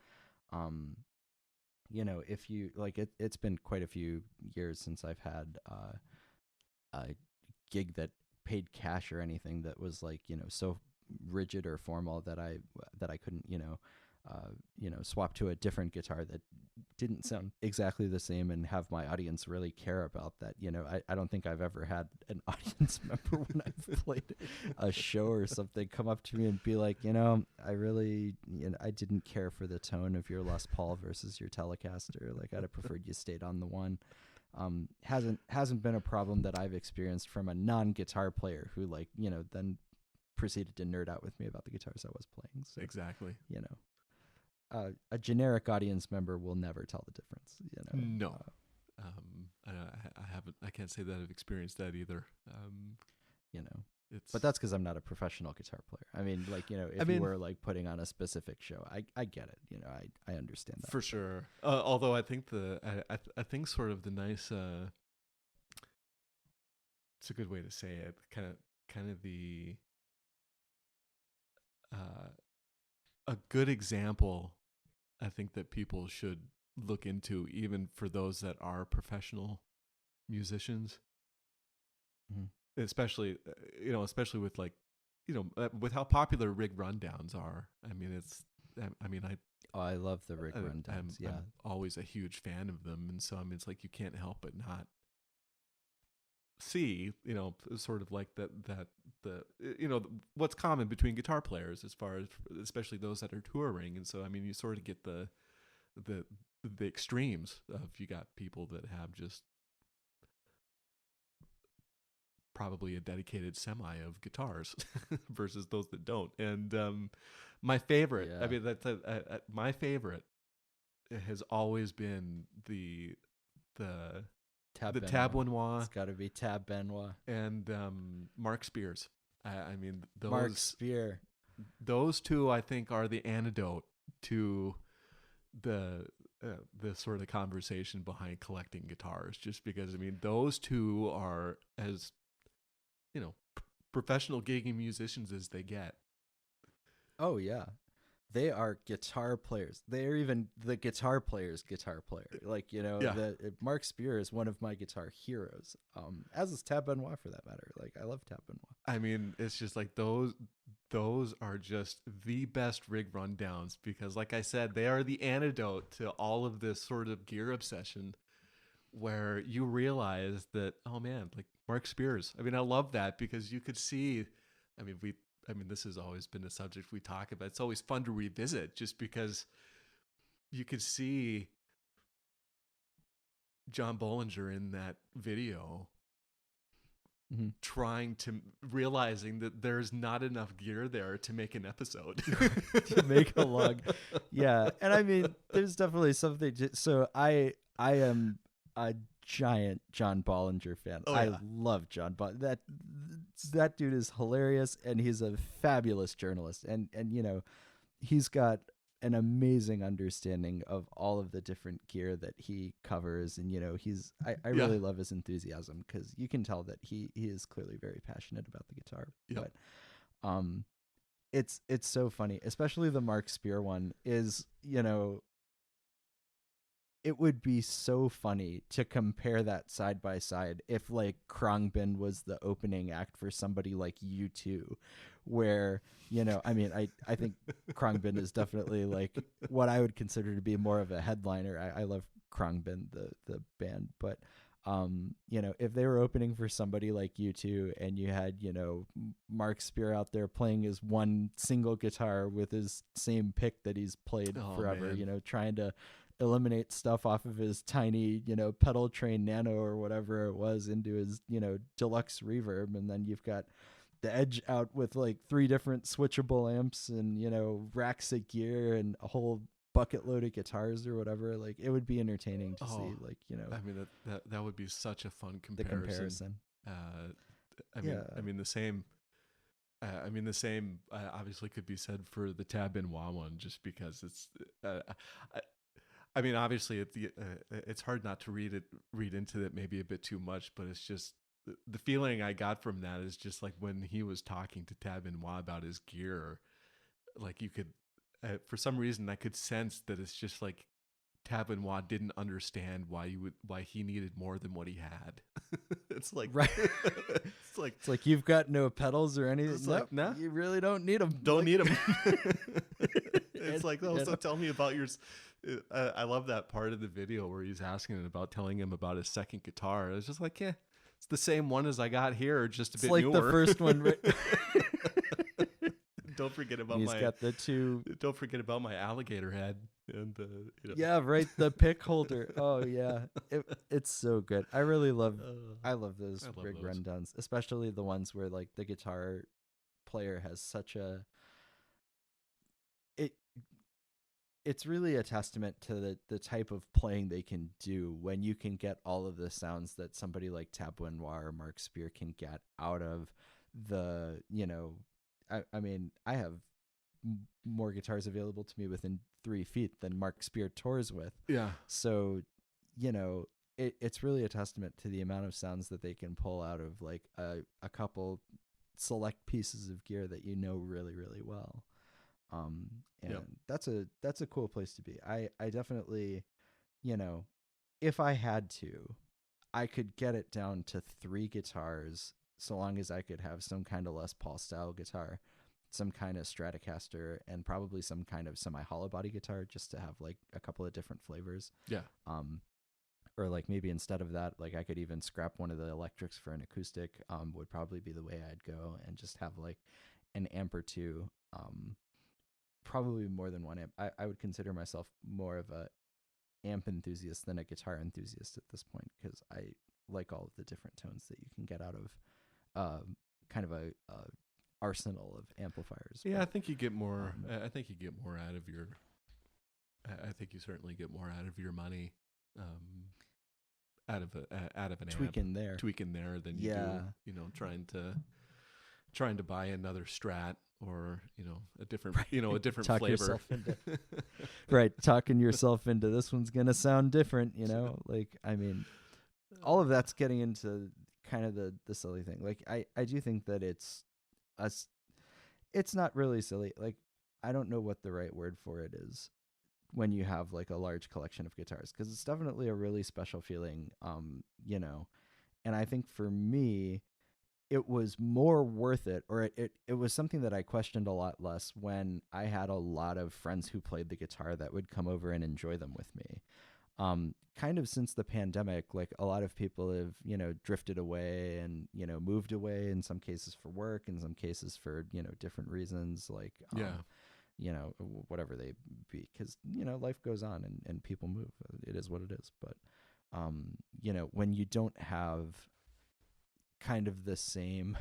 um, if you like, it's been quite a few years since I've had a gig that paid cash or anything that was like, so rigid or formal that I couldn't, swap to a different guitar that didn't sound exactly the same and have my audience really care about that. I don't think I've ever had an audience member when I've played a show or something come up to me and be like, I really, I didn't care for the tone of your Les Paul versus your Telecaster. Like, I'd have preferred you stayed on the one. Hasn't been a problem that I've experienced from a non-guitar player who, like, then proceeded to nerd out with me about the guitars I was playing. So, Exactly. A generic audience member will never tell the difference. No. I can't say that I've experienced that either. But that's because I'm not a professional guitar player. I mean, like, if you were like putting on a specific show, I get it. I understand that for sure. Although I think I think sort of the nice, it's a good way to say it. Kind of the, a good example, I think, that people should look into, even for those that are professional musicians. Mm-hmm. Especially with, like, with how popular rig rundowns are. I love the rig rundowns. I'm always a huge fan of them, and so it's like you can't help but not see, sort of like what's common between guitar players, as far as especially those that are touring, and so you sort of get the extremes of, you got people that have just probably a dedicated semi of guitars versus those that don't. And my favorite, my favorite has always been the Tab Benoit. It's got to be Tab Benoit and Mark Spears. Mark Spear. Those two, I think, are the antidote to the sort of conversation behind collecting guitars. Just because those two are as professional gigging musicians as they get. Oh yeah, they are guitar players. They are even the guitar player's guitar player. Like, Mark Spear is one of my guitar heroes. As is Tab Benoit, for that matter. Like, I love Tab Benoit. It's just like those are just the best rig rundowns, because, like I said, they are the antidote to all of this sort of gear obsession, where you realize that, oh man, like Mark Spears. I love that, because you could see, this has always been a subject we talk about. It's always fun to revisit, just because you could see John Bollinger in that video realizing that there's not enough gear there to make an episode. To make a log. Yeah. And there's definitely something. So I am a giant John Bollinger fan. Oh, yeah. I love John Bollinger. That dude is hilarious, and he's a fabulous journalist. And he's got an amazing understanding of all of the different gear that he covers. And, I really love his enthusiasm, because you can tell that he is clearly very passionate about the guitar. Yep. But it's so funny, especially the Mark Spear one is, it would be so funny to compare that side by side if, like, Khruangbin was the opening act for somebody like U2, where, I think Khruangbin is definitely, like, what I would consider to be more of a headliner. I love Khruangbin, the band, but if they were opening for somebody like U2, and you had, Mark Spear out there playing his one single guitar with his same pick that he's played forever, man. Trying to eliminate stuff off of his tiny, pedal train Nano or whatever it was into his, deluxe reverb. And then you've got the Edge out with like 3 different switchable amps and, racks of gear and a whole bucket load of guitars or whatever. Like, it would be entertaining to see, like, that would be such a fun the comparison. The same. The same obviously could be said for the Tab Benoit one, just because it's. Obviously, it's hard not to read into it maybe a bit too much, but it's just the feeling I got from that is just like when he was talking to Tab Benoit about his gear, like you could, for some reason, I could sense that it's just like Tab Benoit didn't understand why he needed more than what he had. It's like, right. It's like you've got no pedals or anything. It's like, no, you really don't need them. Don't need them. It's like, so tell me about I love that part of the video where he's asking it about telling him about his second guitar. It's just like, yeah, it's the same one as I got here, just a It's bit like the newer. first one, right? Don't forget And about he's got the two. don't forget about my alligator head and Yeah, right. The pick holder. Oh yeah, it's so good. I really love. I love those I love rig those. rundowns, especially the ones where like the guitar player has such a it. It's really a testament to the type of playing they can do when you can get all of the sounds that somebody like Tab Benoit or Mark Spear can get out of the, I mean, I have more guitars available to me within 3 feet than Mark Spear tours with. Yeah. So, it's really a testament to the amount of sounds that they can pull out of like a couple select pieces of gear that you know really, really well. And Yep. that's a cool place to be. I definitely, you know, if I had to, I could get it down to 3 guitars so long as I could have some kind of Les Paul style guitar, some kind of Stratocaster, and probably some kind of semi hollow body guitar just to have like a couple of different flavors. Yeah. Um, or like maybe instead of that, like I could even scrap one of the electrics for an acoustic. Would probably be the way I'd go, and just have like an amp or two. Probably more than one amp. I would consider myself more of a amp enthusiast than a guitar enthusiast at this point, because I like all of the different tones that you can get out of kind of a arsenal of amplifiers. Yeah, But, I think you get more. I think you get more out of your. I think you certainly get more out of your money, out of an tweak amp, in there. tweaking there than you Yeah. do. Trying to buy another Strat or a different Right. a different Talk flavor. yourself into right, talking yourself into this one's gonna sound different. Like I mean, all of that's getting into kind of the silly thing. Like I do think that us it's not really silly. Like I don't know what the right word for it is when you have like a large collection of guitars, because it's definitely a really special feeling. And I think for me it was more worth it, or it was something that I questioned a lot less when I had a lot of friends who played the guitar that would come over and enjoy them with me. Kind of since the pandemic, like a lot of people have, drifted away and, moved away, in some cases for work, in some cases for, different reasons, like, Yeah. whatever they be, because, life goes on and people move. It is what it is. But, when you don't have kind of the same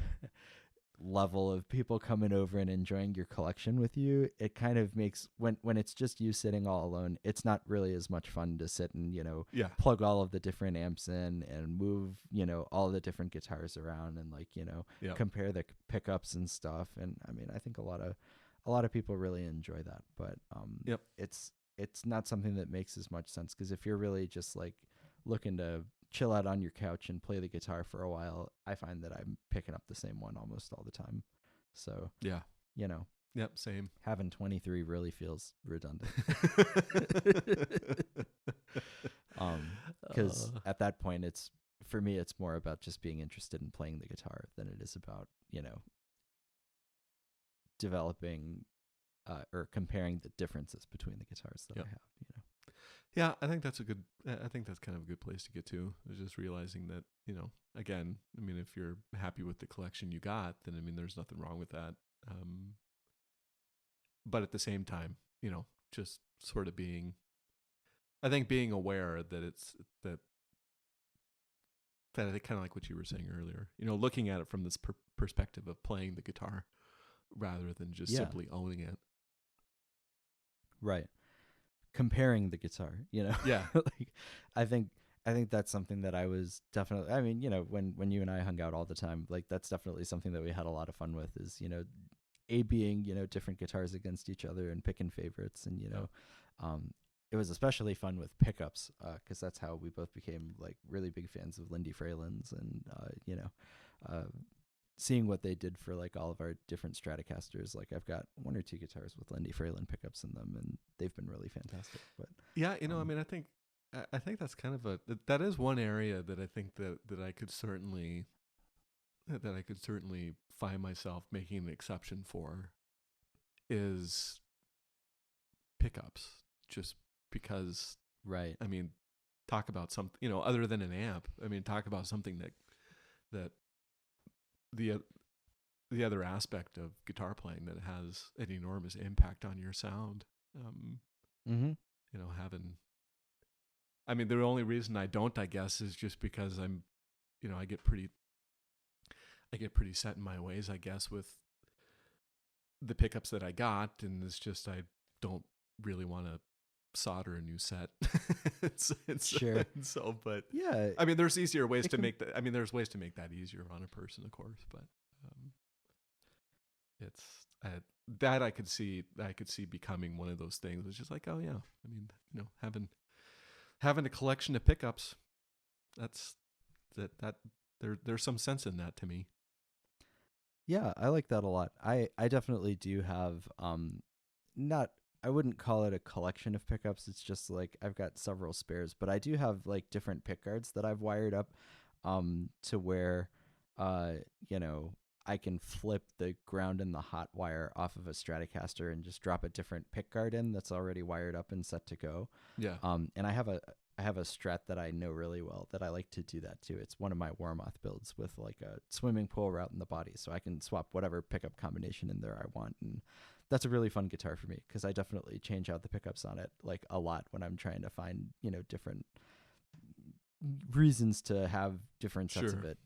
level of people coming over and enjoying your collection with you, it kind of makes when it's just you sitting all alone, it's not really as much fun to sit and Yeah. plug all of the different amps in and move all the different guitars around and like Yep. compare the pickups and stuff. And I mean, I think a lot of people really enjoy that. But Yep. it's not something that makes as much sense, because if you're really just like looking to chill out on your couch and play the guitar for a while, I find that I'm picking up the same one almost all the time. So, Yeah. you know, Yep. Same. having 23 really feels redundant. Because at that point, for me, it's more about just being interested in playing the guitar than it is about, developing or comparing the differences between the guitars that Yep. I have, Yeah, I think that's kind of a good place to get to. Is just realizing that, again, I mean, if you're happy with the collection you got, then I mean, there's nothing wrong with that. But at the same time, just sort of being aware that that I think kind of like what you were saying earlier, looking at it from this perspective of playing the guitar rather than just Yeah. simply owning it. Right. Comparing the guitar, Yeah. like I think that's something that I was definitely, I mean, when you and I hung out all the time, like that's definitely something that we had a lot of fun with, is, being, different guitars against each other and picking favorites. And, it was especially fun with pickups, because that's how we both became like really big fans of Lindy Fralins, and, seeing what they did for like all of our different Stratocasters. Like I've got 1 or 2 guitars with Lindy Fralin pickups in them, and they've been really fantastic. But Yeah, I mean, I think that's kind of that is one area that I think that I could certainly find myself making an exception for, is pickups. Just because Right. I mean, talk about something, other than an amp. I mean, talk about something that the the other aspect of guitar playing that has an enormous impact on your sound. Um, Mm-hmm. Having, I mean, the only reason I don't, I guess, is just because I'm, I get pretty set in my ways, I guess, with the pickups that I got, and it's just I don't really want to solder a new set. Sure. So, but Yeah. I mean, there's easier ways It to can. make that. I mean, there's ways to make that easier on a person, of course, but um, it's that I could see becoming one of those things. It's just like, oh yeah, I mean, having a collection of pickups. That's that there's some sense in that to me. Yeah, I like that a lot. I definitely do have not I wouldn't call it a collection of pickups. It's just like I've got several spares, but I do have like different pick guards that I've wired up to where uh you know, I can flip the ground and the hot wire off of a Stratocaster and just drop a different pick guard in that's already wired up and set to go. Yeah, And I have a Strat that I know really well that I like to do that too. It's one of my Warmoth builds with like a swimming pool route in the body, so I can swap whatever pickup combination in there I want, and that's a really fun guitar for me because I definitely change out the pickups on it like a lot when I'm trying to find different reasons to have different sets of sure. it,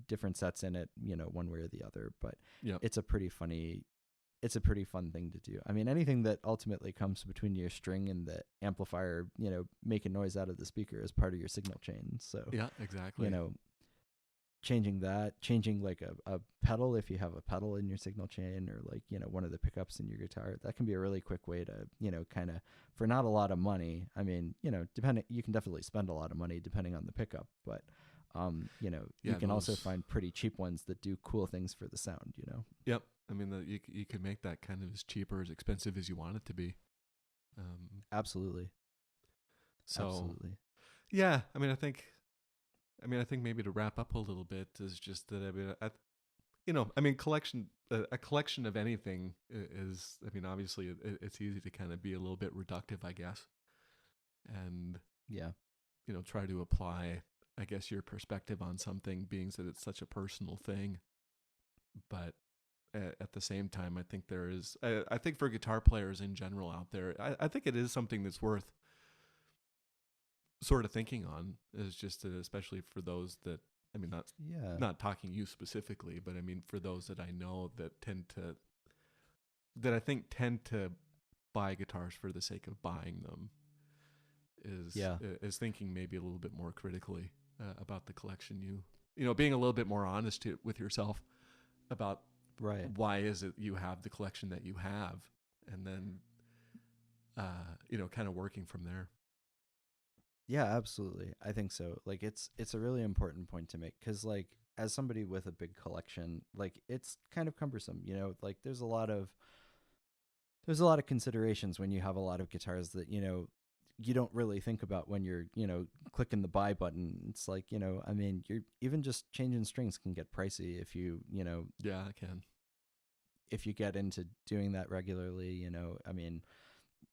different sets in it, one way or the other. But Yep, it's a pretty funny it's a pretty fun thing to do. I mean, anything that ultimately comes between your string and the amplifier, making noise out of the speaker is part of your signal chain. So, yeah, you exactly. know, changing like a pedal if you have a pedal in your signal chain or like, one of the pickups in your guitar, that can be a really quick way to, kind of for not a lot of money. I mean, depending, you can definitely spend a lot of money depending on the pickup, but you Yeah, can also those. find pretty cheap ones that do cool things for the sound. Yep. I mean, you could make that kind of as cheap or as expensive as you want it to be. Um, Absolutely. so Absolutely. yeah, I think maybe to wrap up a little bit is just that I mean, a collection of anything is. I mean, obviously, it's easy to kind of be a little bit reductive, I guess, and Yeah. try to apply, I guess, your perspective on something, being that it's such a personal thing. But at the same time, I think there is. I think for guitar players in general out there, I think it is something that's worth sort of thinking on. Is just that, especially for those that, I mean, Yeah. not talking you specifically, but I mean for those that I know that I think tend to buy guitars for the sake of buying them, Yeah. is thinking maybe a little bit more critically about the collection. Being a little bit more honest with yourself about Right. why is it you have the collection that you have, and then kind of working from there. Yeah, absolutely. I think so. Like it's a really important point to make cuz like as somebody with a big collection, like it's kind of cumbersome. Like there's a lot of considerations when you have a lot of guitars that, you don't really think about when you're, clicking the buy button. It's like, I mean, you're even just changing strings can get pricey Yeah, I can. if you get into doing that regularly. I mean,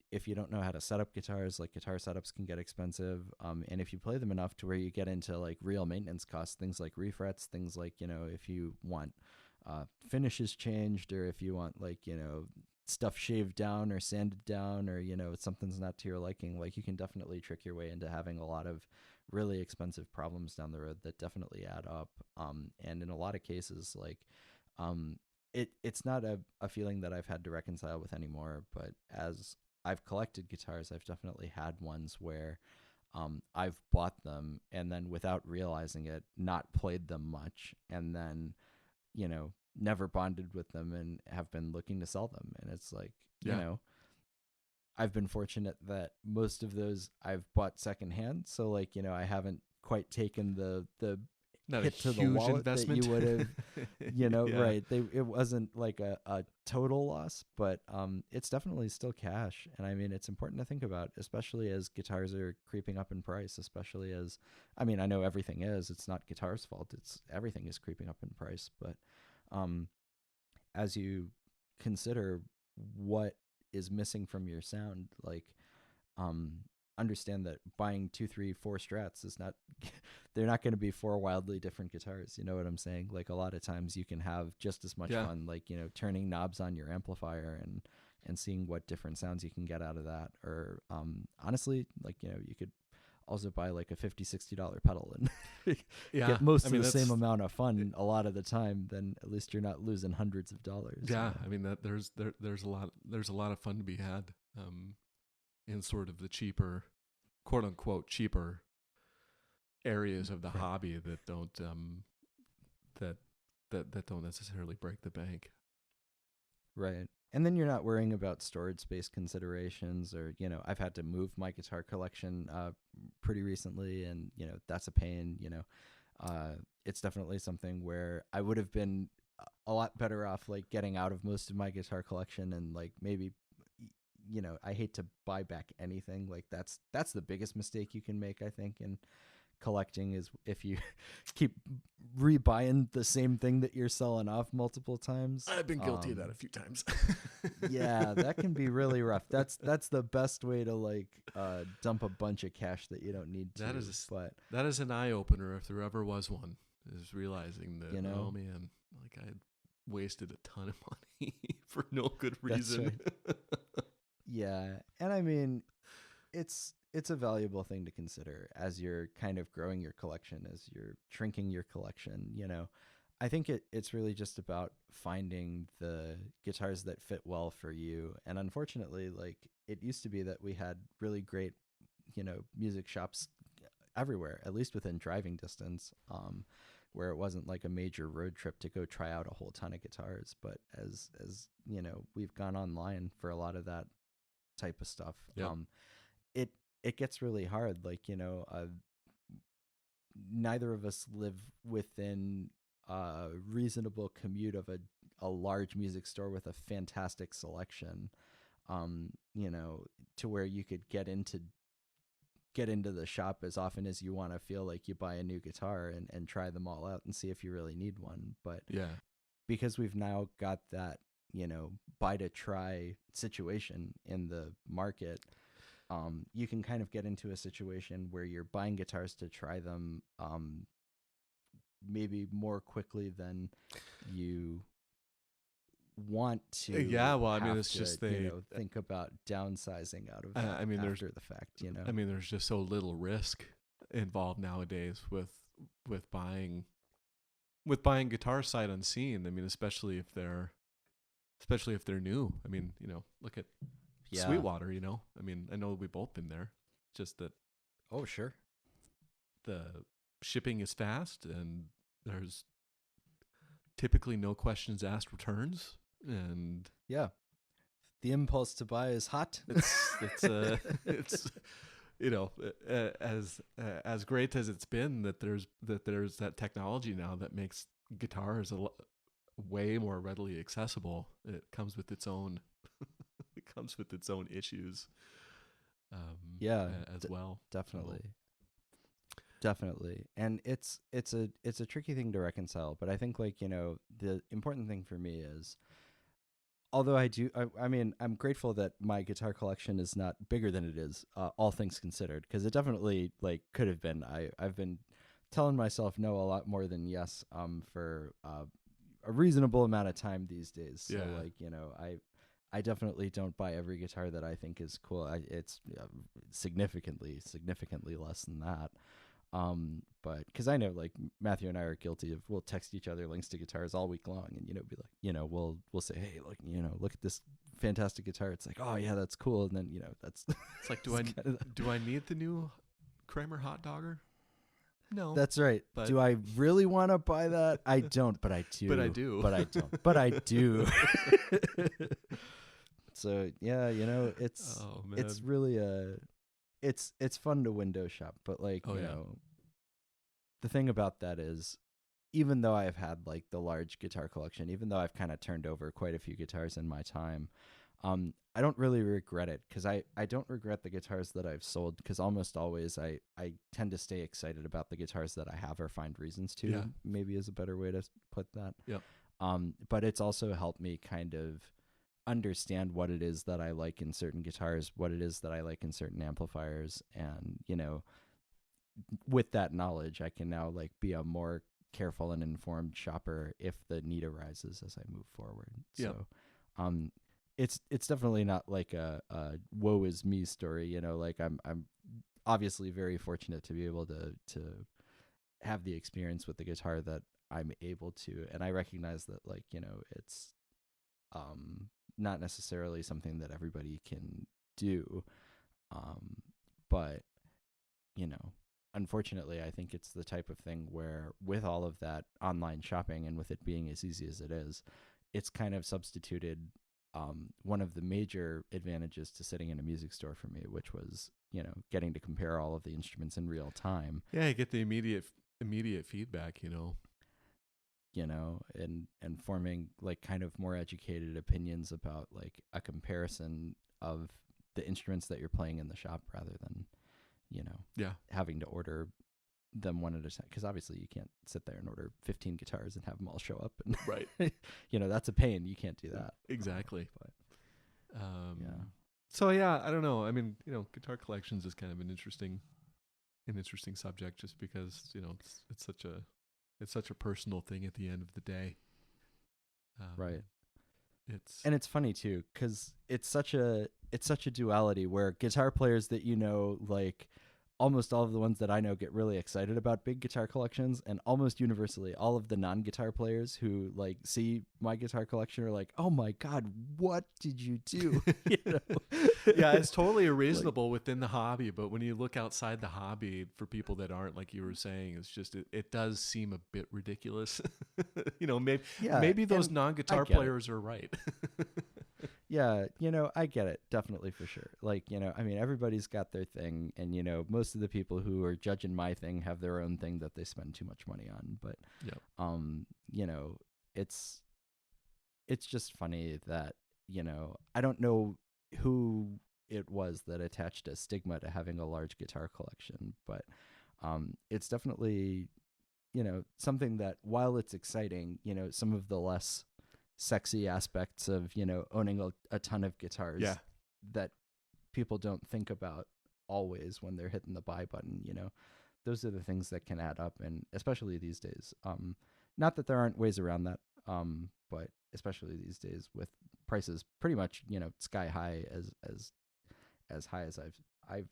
if you don't know how to set up guitars, like guitar setups can get expensive. And if you play them enough to where you get into like real maintenance costs, things like refrets, things like, if you want finishes changed or if you want like, stuff shaved down or sanded down or, something's not to your liking, like you can definitely trick your way into having a lot of really expensive problems down the road that definitely add up. And in a lot of cases, like, it's not a feeling that I've had to reconcile with anymore, but as I've collected guitars, I've definitely had ones where I've bought them and then without realizing it, not played them much, and then never bonded with them and have been looking to sell them. And it's like, Yeah, I've been fortunate that most of those I've bought secondhand, so like I haven't quite taken the not a hit to the huge wallet that you investment. would have. Yeah, Right, it wasn't like a total loss, but it's definitely still cash. And I mean, it's important to think about, especially as guitars are creeping up in price, especially as, I mean, I know everything is, it's not guitar's fault, it's everything is creeping up in price, but um as you consider what is missing from your sound, like um understand that buying 2, 3, 4 Strats is not, they're not going to be 4 wildly different guitars. You know what I'm saying? Like a lot of times you can have just as much Yeah. fun, like, turning knobs on your amplifier and seeing what different sounds you can get out of that. Or, honestly, like, you could also buy like a $50, $60 pedal and Yeah. get most I of mean, the same that's, amount of fun a lot of the time. Then at least you're not losing hundreds of dollars. yeah. I mean, that there's a lot of fun to be had, in sort of the cheaper, quote unquote, cheaper areas of the Right. hobby that don't, that, that don't necessarily break the bank. Right. And then you're not worrying about storage space considerations, or, I've had to move my guitar collection pretty recently, and, that's a pain. It's definitely something where I would have been a lot better off, like, getting out of most of my guitar collection, and, like, maybe, I hate to buy back anything. Like, that's the biggest mistake you can make, I think, in collecting, is if you keep rebuying the same thing that you're selling off multiple times. I've been guilty of that a few times. Yeah, that can be really rough. That's the best way to, like, dump a bunch of cash that you don't need to. But that is an eye opener if there ever was one. Is realizing that, oh man, like I wasted a ton of money for no good that's reason. right. Yeah, and I mean, it's a valuable thing to consider as you're kind of growing your collection, as you're shrinking your collection. I think it's really just about finding the guitars that fit well for you. And unfortunately, like, it used to be that we had really great, music shops everywhere, at least within driving distance, where it wasn't like a major road trip to go try out a whole ton of guitars. But as we've gone online for a lot of that type of stuff, Yep. It gets really hard. Like, neither of us live within a reasonable commute of a large music store with a fantastic selection, to where you could get into the shop as often as you want to feel like you buy a new guitar, and try them all out and see if you really need one. But Yeah. because we've now got that, buy to try situation in the market, you can kind of get into a situation where you're buying guitars to try them, maybe more quickly than you want to. Yeah, well, I mean, have it's to, just think about downsizing out of that I mean, after the fact. I mean, there's just so little risk involved nowadays with buying guitar sight unseen. I mean, especially if they're new. I mean, look at Yeah. Sweetwater. I mean, I know we've both been there. Just that Oh, sure. the shipping is fast and there's typically no questions asked returns, and Yeah. The impulse to buy is hot. it's as great as it's been that there's that technology now that makes guitars way more readily accessible. It comes with its own issues, Yeah, as well. definitely. Definitely. And it's a tricky thing to reconcile, but I think, like, the important thing for me is, although I mean, I'm grateful that my guitar collection is not bigger than it is, all things considered, because it definitely, like, could have been. I've been telling myself no a lot more than yes, for a reasonable amount of time these days. So, Yeah. like, I definitely don't buy every guitar that I think is cool. It's significantly less than that. But because I know, like, Matthew and I are guilty of, we'll text each other links to guitars all week long, and, be like, we'll say, hey, look, look at this fantastic guitar. It's like, oh yeah, that's cool. And then, that's It's like, do I need the new Kramer hot dogger? No. That's right. But do I really want to buy that? I don't, but I do. But I do. But I don't. But I do. So yeah, it's Oh, man. it's really it's fun to window shop, but, like, Oh, yeah. The thing about that is, even though I've had, like, the large guitar collection, even though I've kind of turned over quite a few guitars in my time, I don't really regret it, because I don't regret the guitars that I've sold, because almost always I tend to stay excited about the guitars that I have, or find reasons to. Yeah. Maybe is a better way to put that. Yep. But it's also helped me kind of understand what it is that I like in certain guitars, what it is that I like in certain amplifiers, and with that knowledge, I can now like be a more careful and informed shopper if the need arises as I move forward. Yep. So, um, it's definitely not like a woe is me story. Like I'm obviously very fortunate to be able to have the experience with the guitar that I'm able to, and I recognize that like it's not necessarily something that everybody can do, but you know unfortunately, I think it's the type of thing where, with all of that online shopping and with it being as easy as it is, it's kind of substituted one of the major advantages to sitting in a music store for me, which was, getting to compare all of the instruments in real time. Yeah, you get the immediate feedback, And forming like kind of more educated opinions about like a comparison of the instruments that you're playing in the shop rather than Yeah. having to order them one at a time, because obviously you can't sit there and order 15 guitars and have them all show up, and Right. that's a pain. You can't do that. Exactly. But Yeah. So yeah, I don't know. I mean, guitar collections is kind of an interesting subject, just because it's such a personal thing at the end of the day. Right. It's And it's funny too, because it's such a duality where guitar players that like almost all of the ones that I know get really excited about big guitar collections, and almost universally all of the non-guitar players who like see my guitar collection are like, "Oh my god, what did you do?" Yeah, it's totally reasonable within the hobby, but when you look outside the hobby, for people that aren't, like you were saying, it's just it does seem a bit ridiculous. Maybe those non-guitar players are right. Yeah, I get it, definitely, for sure. Like, I mean, everybody's got their thing, and most of the people who are judging my thing have their own thing that they spend too much money on. But, Yep. it's just funny that I don't know who it was that attached a stigma to having a large guitar collection, but it's definitely something that, while it's exciting, some of the less sexy aspects of owning a ton of guitars that people don't think about always when they're hitting the buy button, those are the things that can add up, and especially these days, not that there aren't ways around that, but especially these days with prices pretty much sky high, as high as I've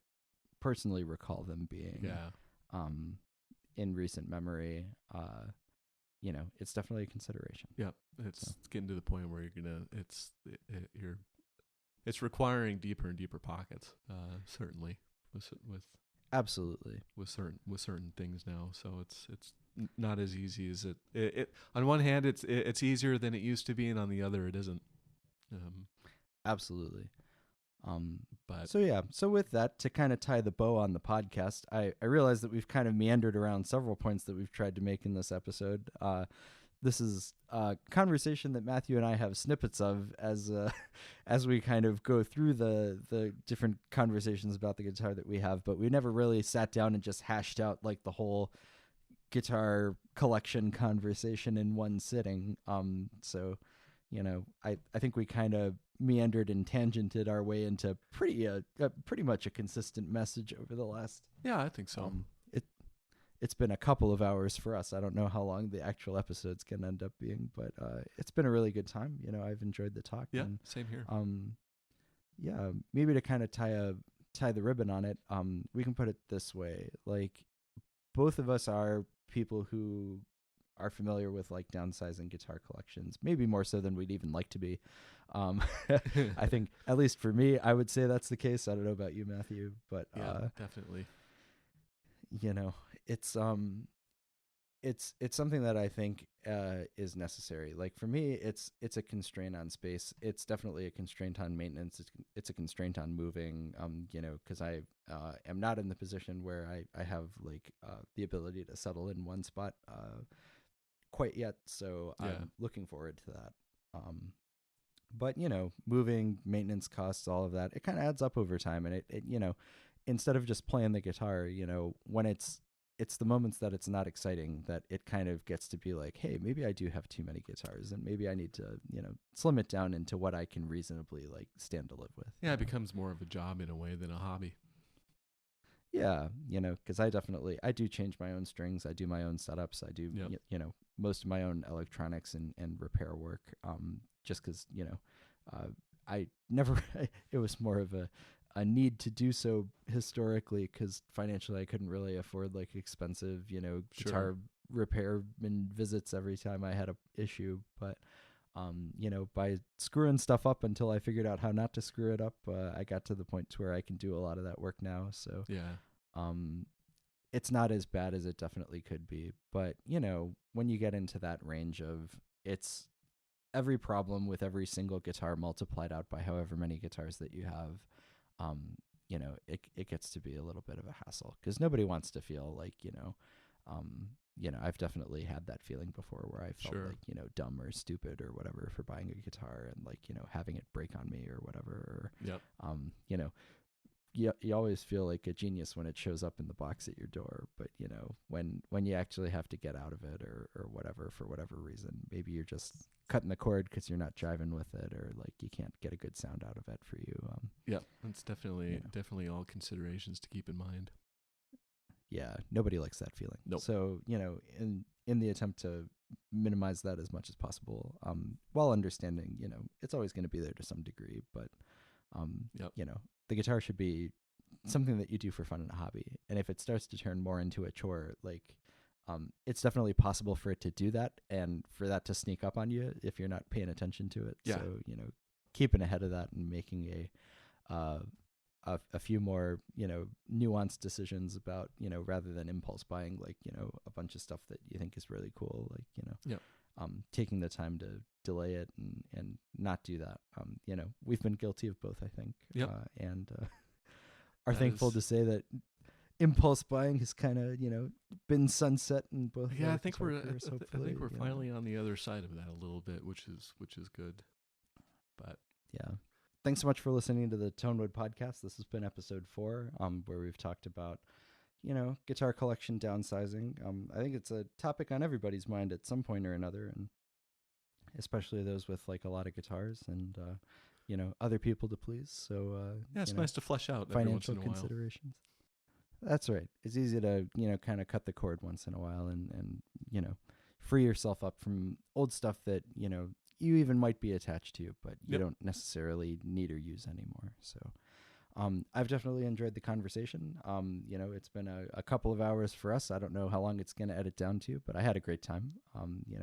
personally recall them being in recent memory. It's definitely a consideration. Yeah, it's getting to the point where it's requiring deeper and deeper pockets. Certainly, with absolutely with certain things now. So it's not as easy as it. On one hand, it's easier than it used to be, and on the other, it isn't. Absolutely. But so with that, to kind of tie the bow on the podcast, I realize that we've kind of meandered around several points that we've tried to make in this episode. This is a conversation that Matthew and I have snippets of as we kind of go through the different conversations about the guitar that we have, but we never really sat down and just hashed out like the whole guitar collection conversation in one sitting. So I think we kind of meandered and tangented our way into pretty much a consistent message over the last. Yeah, I think so. It's been a couple of hours for us. I don't know how long the actual episodes can end up being, but it's been a really good time. I've enjoyed the talk. Yeah, and, same here. Yeah, maybe to kind of tie the ribbon on it. We can put it this way: like, both of us are people who are familiar with like downsizing guitar collections, maybe more so than we'd even like to be. I think, at least for me, I would say that's the case. I don't know about you, Matthew, but yeah, definitely. It's something that I think is necessary. Like, for me, it's a constraint on space. It's definitely a constraint on maintenance. It's a constraint on moving. Because I am not in the position where I have like the ability to settle in one spot quite yet. So I'm looking forward to that. But moving, maintenance costs, all of that, it kind of adds up over time, and it instead of just playing the guitar, when it's it's the moments that it's not exciting that it kind of gets to be like, hey, maybe I do have too many guitars, and maybe I need to, slim it down into what I can reasonably like stand to live with. Yeah, it becomes more of a job in a way than a hobby. Yeah, because I do change my own strings. I do my own setups. I do, Yep. most of my own electronics and repair work. Just because, I never, it was more of a need to do so historically because financially I couldn't really afford like expensive, guitar repairman visits every time I had a issue. But, by screwing stuff up until I figured out how not to screw it up, I got to the point to where I can do a lot of that work now. So, Yeah. it's not as bad as it definitely could be. But, when you get into that range of it's every problem with every single guitar multiplied out by however many guitars that you have, it gets to be a little bit of a hassle because nobody wants to feel like, I've definitely had that feeling before where I felt like, dumb or stupid or whatever for buying a guitar and like, having it break on me or whatever. Or, Yep. you always feel like a genius when it shows up in the box at your door, but when you actually have to get out of it or whatever for whatever reason, maybe you're just cutting the cord because you're not driving with it, or like you can't get a good sound out of it for you. Yeah, that's definitely all considerations to keep in mind. Yeah, nobody likes that feeling. Nope. So in the attempt to minimize that as much as possible, while understanding it's always going to be there to some degree, but Yep. The guitar should be something that you do for fun and a hobby. And if it starts to turn more into a chore, like it's definitely possible for it to do that and for that to sneak up on you if you're not paying attention to it. Yeah. So, keeping ahead of that and making a few more, nuanced decisions about, rather than impulse buying, like, a bunch of stuff that you think is really cool, like, Yep. taking the time to delay it and not do that. We've been guilty of both, I think. Yep. And are That thankful is- to say that impulse buying has kind of, been sunset in both. Yeah, our I think guitar we're careers, I hopefully, think we're finally on the other side of that a little bit, which is good. But yeah. Thanks so much for listening to the Tonewood podcast. This has been episode 4, where we've talked about, guitar collection downsizing. I think it's a topic on everybody's mind at some point or another, and especially those with like a lot of guitars and, other people to please. So, yeah, it's nice to flesh out every once financial in a while. considerations. That's right. It's easy to, kind of cut the cord once in a while and, free yourself up from old stuff that, you even might be attached to, but you Yep. don't necessarily need or use anymore. So, I've definitely enjoyed the conversation. It's been a couple of hours for us. I don't know how long it's going to edit down to, but I had a great time.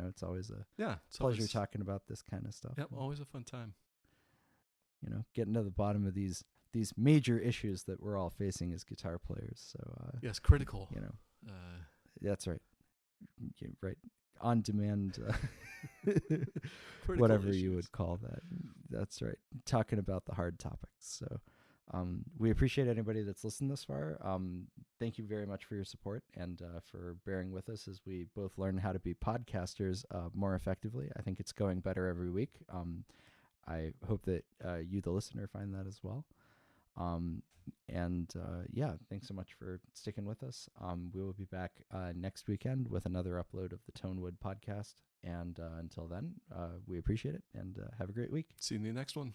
It's always a It's pleasure always, talking about this kind of stuff. Yep, always a fun time. Getting to the bottom of these major issues that we're all facing as guitar players. So, Yes, critical. That's right. Right. On demand, Critical whatever issues. you would call that. That's right. Talking about the hard topics. So, we appreciate anybody that's listened this far. Thank you very much for your support and for bearing with us as we both learn how to be podcasters more effectively. I think it's going better every week. I hope that you, the listener, find that as well. Thanks so much for sticking with us. We will be back next weekend with another upload of the Tonewood podcast. And until then, we appreciate it and have a great week. See you in the next one.